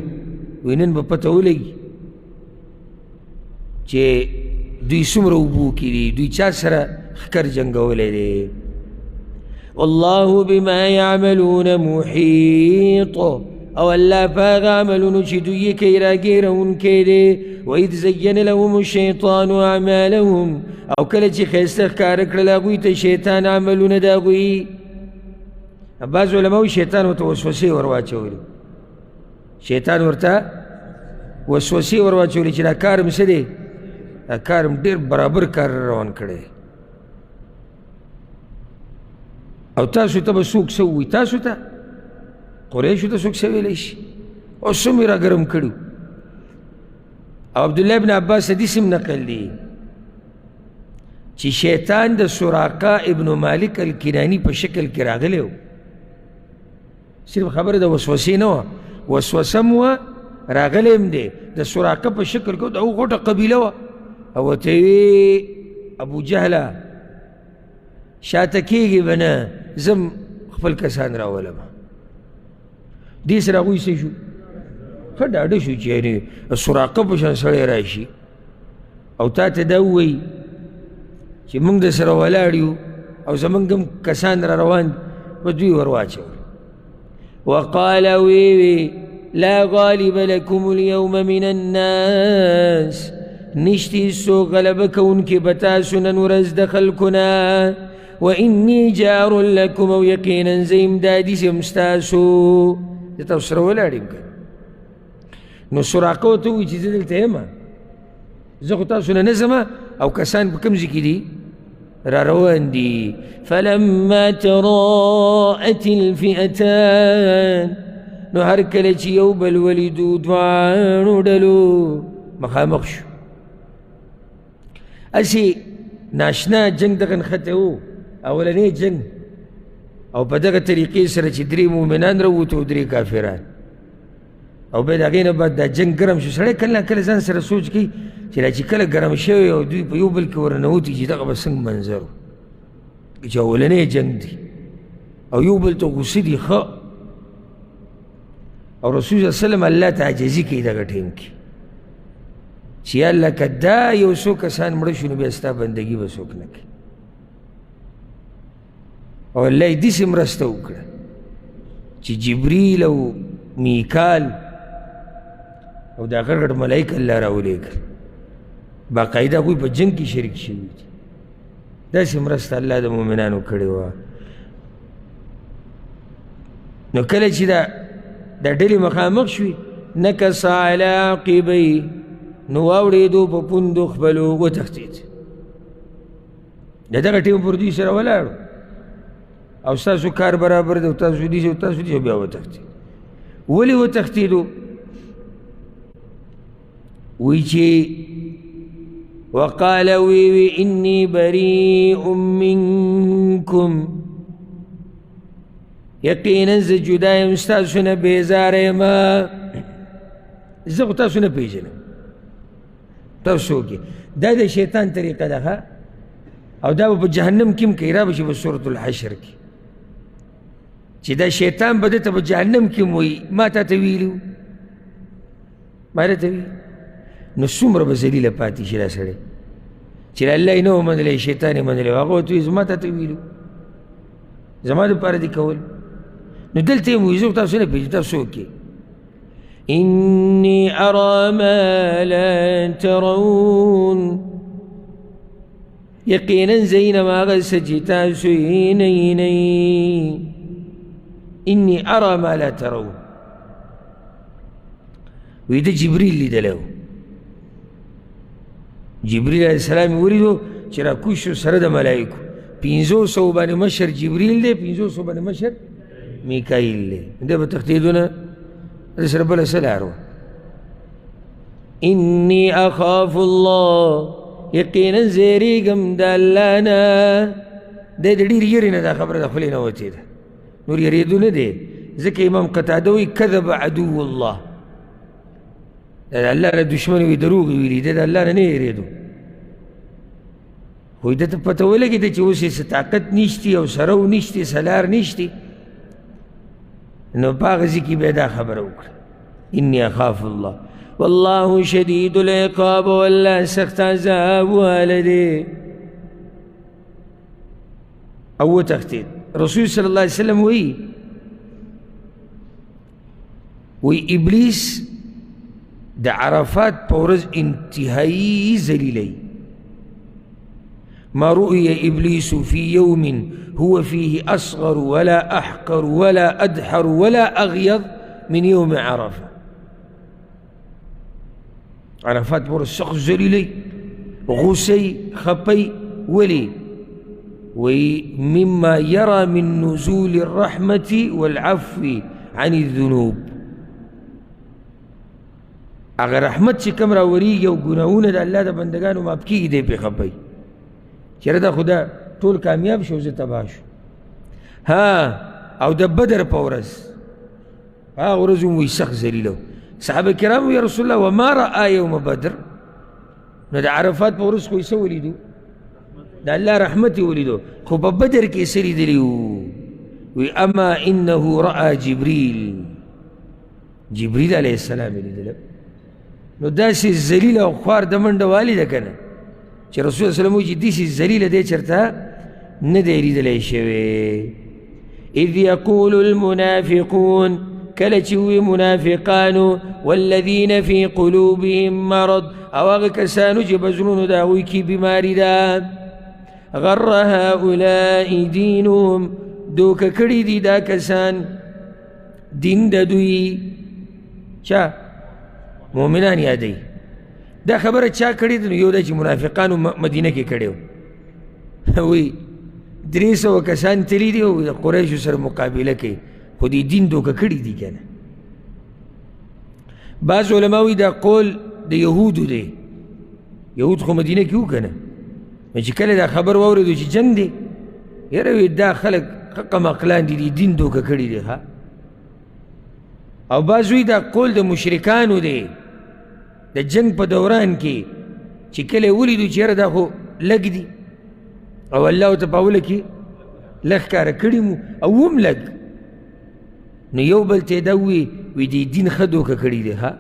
وایي نن به پته ولګي چې دوی څومره اوبو کې دي دوی چا سره ښکر جنګولی دی والله بما يعملون محيط او الله په هغه عملونو چې دوی یې کوي راګیرونکی دی وإذ زین لهم الشیطان اعمالهم او کله چې ښایسته ښکاره کړل هغوی ته شیطان عملونه د هغوی بعض علماوي شیطان ورته وسوسې ور واچولې شیطان ورته وسوسې ور واچولې چې دا کار م څه دی دا کار م ډېر برابر کار روان کړی او تاسو ته به څوک څه ووایي تاسو ته قریشو ته څوک څه ویلی شي او څه مې راګرم کړي او عبدالله بن عباس حدیث هم نقل دی چې شیطان د سراقه ابن مالک الکنانی په شکل کې راغلی و. صرف خبره د وسوسې نه وه، وسوسه م وه، راغلی هم دی د سراقه په شکل کې، د هغو غټه قبیله وه. او ورته وی ابو جهله شاته کېږي به نه، زم خپل کسان راولم. دې سره هغوی څه شو؟ ښه ډاډه شو چې یعنې سراقه په شان سړی راشي او تا ته دا ووایي چې موږ د سره ولاړ یو او زموږ هم کسان را روان په دوی ور واچول. وقال ویوی لا غالب لكم اليوم من الناس، نشتی سو غلبه کوونکي به تاسو نن ورځ د خلکونه، واني جار لكم، او یقینا زه امدادي یم ستاسو. زه تاسو سره ولاړ یم که نو سراقه ورته ووایي چې زه دلته یم، زه خو تاسو نه نه ځم، او کسان په کوم ځای کې دي؟ را روان دي. فلما تراءت الفئتان، نو هر کله چې یو بل ولیدو دواړو ډلو مخامخ شو. هسې ناشنا جنګ دغه نښتی و، اولنی جنګ، او په دغه طریقې سره چې درې مؤمنان راووتو او درې کافران، او بیا د هغې نه بعد دا جنګ ګرم شو. سړی کله نه کله ځان سره سوچ کوي چې دا چې کله ګرم شوی او دوی په یو بل کې ورننوتي چې دغه به څنګه منظر و، چې اولنی جنګ دی او یو بل ته غوسه دي ښه. او رسول صلی الله علیه وسلم الله ته عاجزي کوي دغه ټیم کې چې یا الله که دا یو څو کسان مړه شو نو بیا ستا بندګي به څوک نه کوي. او الله یې داسې مرسته وکړه چې جبریل او میکال او دا غټ غټ ملایک الله راولېږل، باقاعده هغوی په جنګ کې شریک شوي دي. داسې مرسته الله د مؤمنانو کړې وه. نو کله چې دا ډلې مخامخ شوي، نکس علی عقبی، نو واوړېدو په پوندو خپلو وتښتېد. د دغه ټیم پر دوی سره ولاړو او ستاسو کار برابر دی او تاسو دي او تاسو دي، بیا وتښتېد. ولې وتښتېدو؟ وی چې وقال وی انی بریء منکم، یقینا زه جدا یم ستاسو نه، بیزاره یم، زه خو تاسو نه پېژنم، تاسو څوک یې. دا د شیطان طریقه ده، او دا به په جهنم کې هم کوي، را به شي په سورة الحشر کې چې دا شیطان به دته په جهنم کې هم وایي ما تا ته ویلي وو، ما راته ویلي. نو څومره به ذلیله پاتې شي دا سړی چې الله یې نه و منلی، شیطان یې منلی، هغه ورته وایي زما تا ته ویلي وو، زما دپاره دې کول. نو دلته یې هم وایي زه تاسو نه پېژنم، تاسو څوک یې؟ إني أرى ما لا ترون، يقينا زينما غسجتا سينيني. إني أرى ما لا ترون، وإذا جبريل لدلو، جبريل عليه السلام ولدو چې راکوز شو سره د ملایکو، 500 باندې مشر جبريل دی، 500 باندې مشر میکائیل دی. دی به تښتېدونه سره بله څه لار وه. إني أخاف الله، یقینا زیریږم د الله نه. دی د ډېر یېرې نه دا خبره د خولې نه وتې ده، نور یېرېدو نه دی. ځکه امام قتاده وایي کذب عدو الله، د الله نه دشمن وي، دروغ یې ویلي، دی د الله نه نه یېرېدو. خو ده ته پته ولګېده چې اوس یې څه طاقت نشتي او سرو نشتي، سلار نشتي، نو په هغه ځای کې بیا دا خبره وکړه إني أخاف الله والله شدید العقاب، والله سخت عذاب واله دی. او وتښتېد. رسول صلی الله علیه وسلم وی ابلیس د عرفات په ورځ انتهایی ذلیلی. ما رؤي إبليس في يوم هو فيه أصغر ولا أحقر ولا أدحر ولا أغيض من يوم عرفة. عرفات بور السخ ذليلي غوسي خبي ولي ومما يرى من نزول الرحمة والعفو عن الذنوب. اگر رحمت چې کم راوريږي او ګناهونه د الله د بندګانو معاف کیږي دی پې خبي چېرې دا خو دا ټول کامیاب شو، زه تباه شو. ها او د بدر په ورځ، هغه ورځ هم وایي سخت ذلیله و. صحابه کرام یا رسول الله وما رأى یوم بدر، نو د عرفات په ورځ خو یې څه ولیدو؟ د الله رحمت یې ولیدو، خو په بدر کې یې څه لیدلي وو؟ وی اما انه رأى جبریل علیه السلام یې لیدله. نو داسې ذلیله او خوار د منډه والي ده که نه چې رسول الله سلم وایي چې داسې ذلیله دی چېرته نه دی لیدلی شوی. اذ یقول المنافقون، کله چې وی منافقانو، والذین فی قلوبهم مرض، او هغه کسانو چې په زړونو د هغوی کې بیماري ده، غر هؤلاء دینهم، دوکه کړي دي دا کسان دین د دوی. چا؟ مؤمنان یادوي. دا خبره چا کړې ده؟ نو یو دا چې منافقانو مدینه کې کړې وو. وی 300 کسان تللي دي او د قریشو سره مقابله کوي، خو دې دین دوکه کړي دي که نه. بعض علما وایي دا قول د یهودو دی، یهود خو مدینه کې وو که نه، چې کله دا خبر واورېدو چې جنګ دی، یاره وی دا خلک قم عقلان دي، دین دوکه کړي دي. ها او بعض وایي دا قول د مشرکانو دی د جنگ په دوران کې، چې کله یې ولیدو چې یاره دا خو لږ دي او الله ورته په اوله کې لږ ښکاره کړي مو او هم لږ، نو یو بل ته یې دا ووایي وی دې دین ښه دوکه کړي دی. ها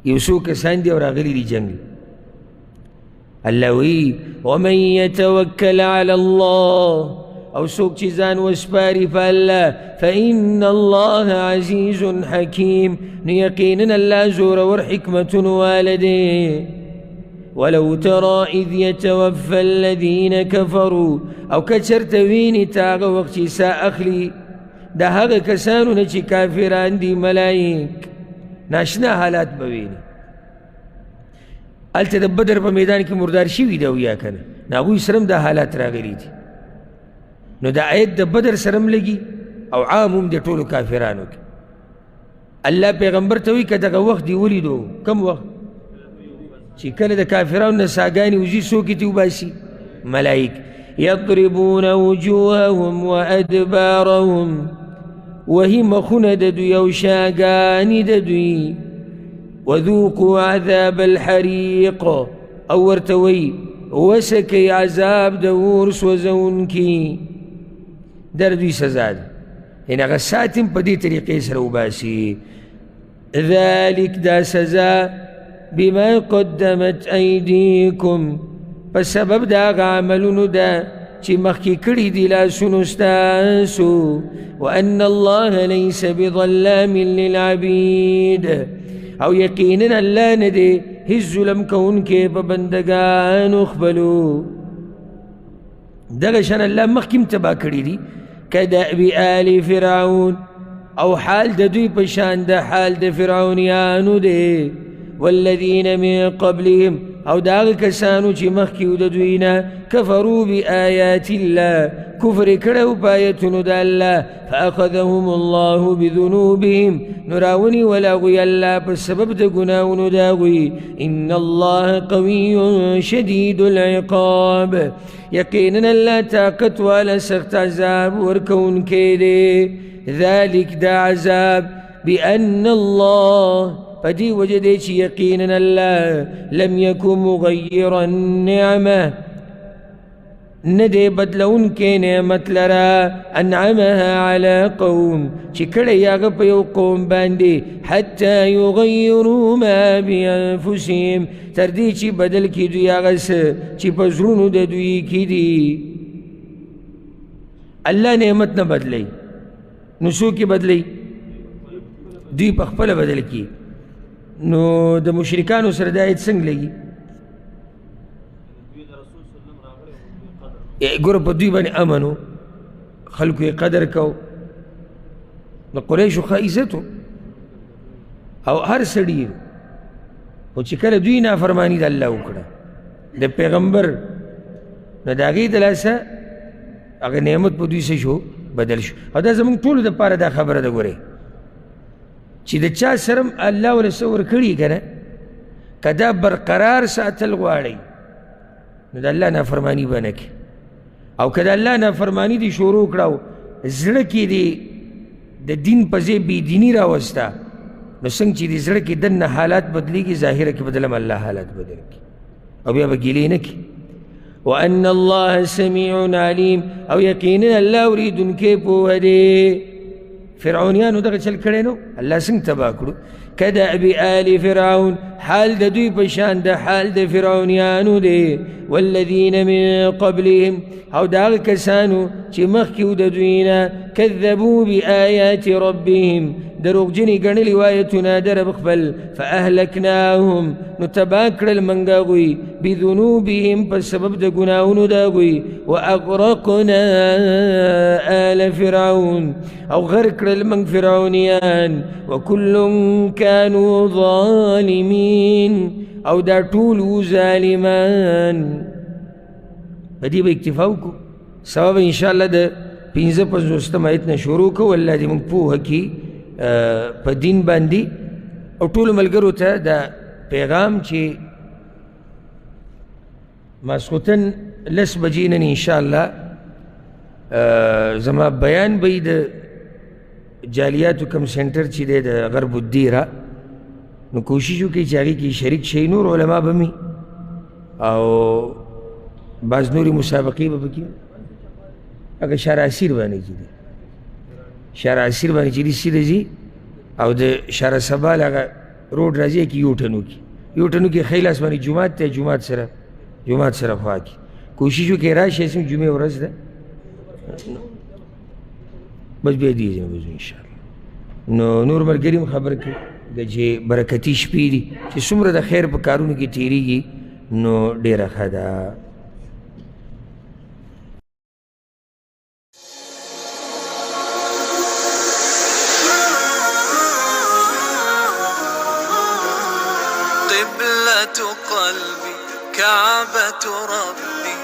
یو څو کسان دي او راغلي دي جنګ. الله وی ومن یتوکل علی الله، او څوک چې ځان وسپاري په الله، فإن الله عزیز حکیم، نو یقینا الله زورور حکمتون والده. ولو ترى اذ يتوفى الذین کفروا، او که چرته ویني ته هغه وخت چې ساه اخلي د هغه کسانو نه چې کافران دي ملایک، ناشنا حالات به ویني. هلته د بدر په میدان کې مردار شوي دي او یا که نه، نو هغوی سره هم دا حالات راغلي دي. نو دا آیت د بدر سره هم لګي او عام هم د ټولو کافرانو کې. الله پیغمبر ته وایي که دغه وخت دې ولیدو، کم وخت چې کله د کافرانو نه ساګانې وځي، څوک یې ترې وباسي؟ ملایک. یضربون وجوههم وادبارهم، وهي مخونه د دوی او شاګانې د دوی. وذوقوا عذاب الحریق، او ورته وایي وسکئ عذاب د اور سوځونکي، در دوی سزا ده. یعنې هغه سات هم په دې طریقې سره وباسي. ذلک دا سزا بما قدمت ایدیکم، په سبب د هغه عملونو ده چې مخکې کړي دي لاسونو ستاسو. وان الله لیس بظلام للعبید، او یقینا الله نه دی هیڅ ظلم کوونکی په بندګانو خپلو. دغه شان الله مخکې هم تباه کړي دي، کدأب آل فرعون، او حال د دوی په شان د حال د فرعونیانو دی. والذین من قبلهم، او د هغه کسانو چې مخکې و د دوی نه، کفروا بآیات الله، کفر کړی په آیتونو د الله. فأخذهم الله بذنوبهم، نو راونیول هغوی الله په سبب د ګناهونو د هغوی. ان الله قوي شدید العقاب، یقینا الله طاقت والا سخت عذاب ورکوونکی دی. ذلک دا عذاب بأن الله، په دې وجه دی چې یقینا الله لم یکن مغیرا نعمه، نه دی بدلونکی نعمت لره، انعمها علی قوم، چې کړی هغه په یو قوم باندې، حتی یغیروا ما بانفسهم، تر دې چې بدل کړي دوی هغه څه چې په زړونو د دوی کې دي. الله نعمت نه بدلی، نو څوک یې بدلی؟ دوی په خپله بدل کړي. نو د مشرکانو سره دا آیت څنګه لګي؟ ګوره په دوی باندې امنو، خلکو یې قدر کو، د قریشو ښه عزت او هر سړي، خو چې کله دوی نافرماني د الله وکړه د پیغمبر، نو د هغې د لاسه هغه نعمت په دوی څه شو؟ بدل شو. او دا زموږ ټولو دپاره دا خبره ده، ګورئ چې د چا سره الله وله څه ورکړي که نه، که دا برقرار ساتل غواړئ، نو د الله نافرماني به نه کوي. او که د الله نافرماني دې شروع کړه او زړه کې دې د دین په ځای بېدیني راوسته، نو څنګه چې دې زړه کې دننه حالات بدلېږي، ظاهره کې بدلم الله حالات بدل کړي او بیا به ګیلې نه کړي. وأن الله سميع عليم، او یقینا الله اوریدونکی پوه دی. فرعونیانو دغه چل کړی نو الله څنګه تباه کړو. كدأب آل فرعون، حال د دوی په شان د حال د فرعونیانو دی. والذین من قبلهم، او د هغه کسانو چې مخکې و د دوی نه، کذبوا بآیات ربهم، دروغجنې ګڼلي وو آیتونه د رب خپل. فأهلکناهم، نو تباه کړل موږ هغوی، بذنوبهم، په سبب د ګناهونو د هغوی. وأغرقنا آل فرعون، او غرق کړل موږ فرعونیان. وكل كانوا ظالمين، او دا ټول وو ظالمان. په دې به اکتفا وکړو. سبب انشاءالله د 55 آیت نه شروع کوو. الله دې موږ پوهه کړي په دین باندې. او ټولو ملګرو ته دا پیغام چې ماسخوتن 10 بجې نن انشاءالله زما بیان به د جالیاتو کم سنټر چې دی د غرب الدیره، نو کوشش وکړئ چې هغې کې شریک شئ. نور علما به مې او بعض نورې مسابقې به پکې هغه شارعسیر باندې چې دی، شارعسیر باندې چې دی سیده ځي او د شارع سبال هغه روډ راځي کې یوټنو کې یوټنو کې ښی لاس باندې جومات دی، جومات سره خوا کې کوشش وکړئ راشئ. څنګه جمعې ورځ ده، بس بیا دې ځای به ځو انشاءالله. نو نور ملګري هم خبر کړي چې برکتي شپې دي چې څومره د خیر په کارونو کې تېرېږي، نو ډېره ښه ده. قبلة قلبي كعبة ربي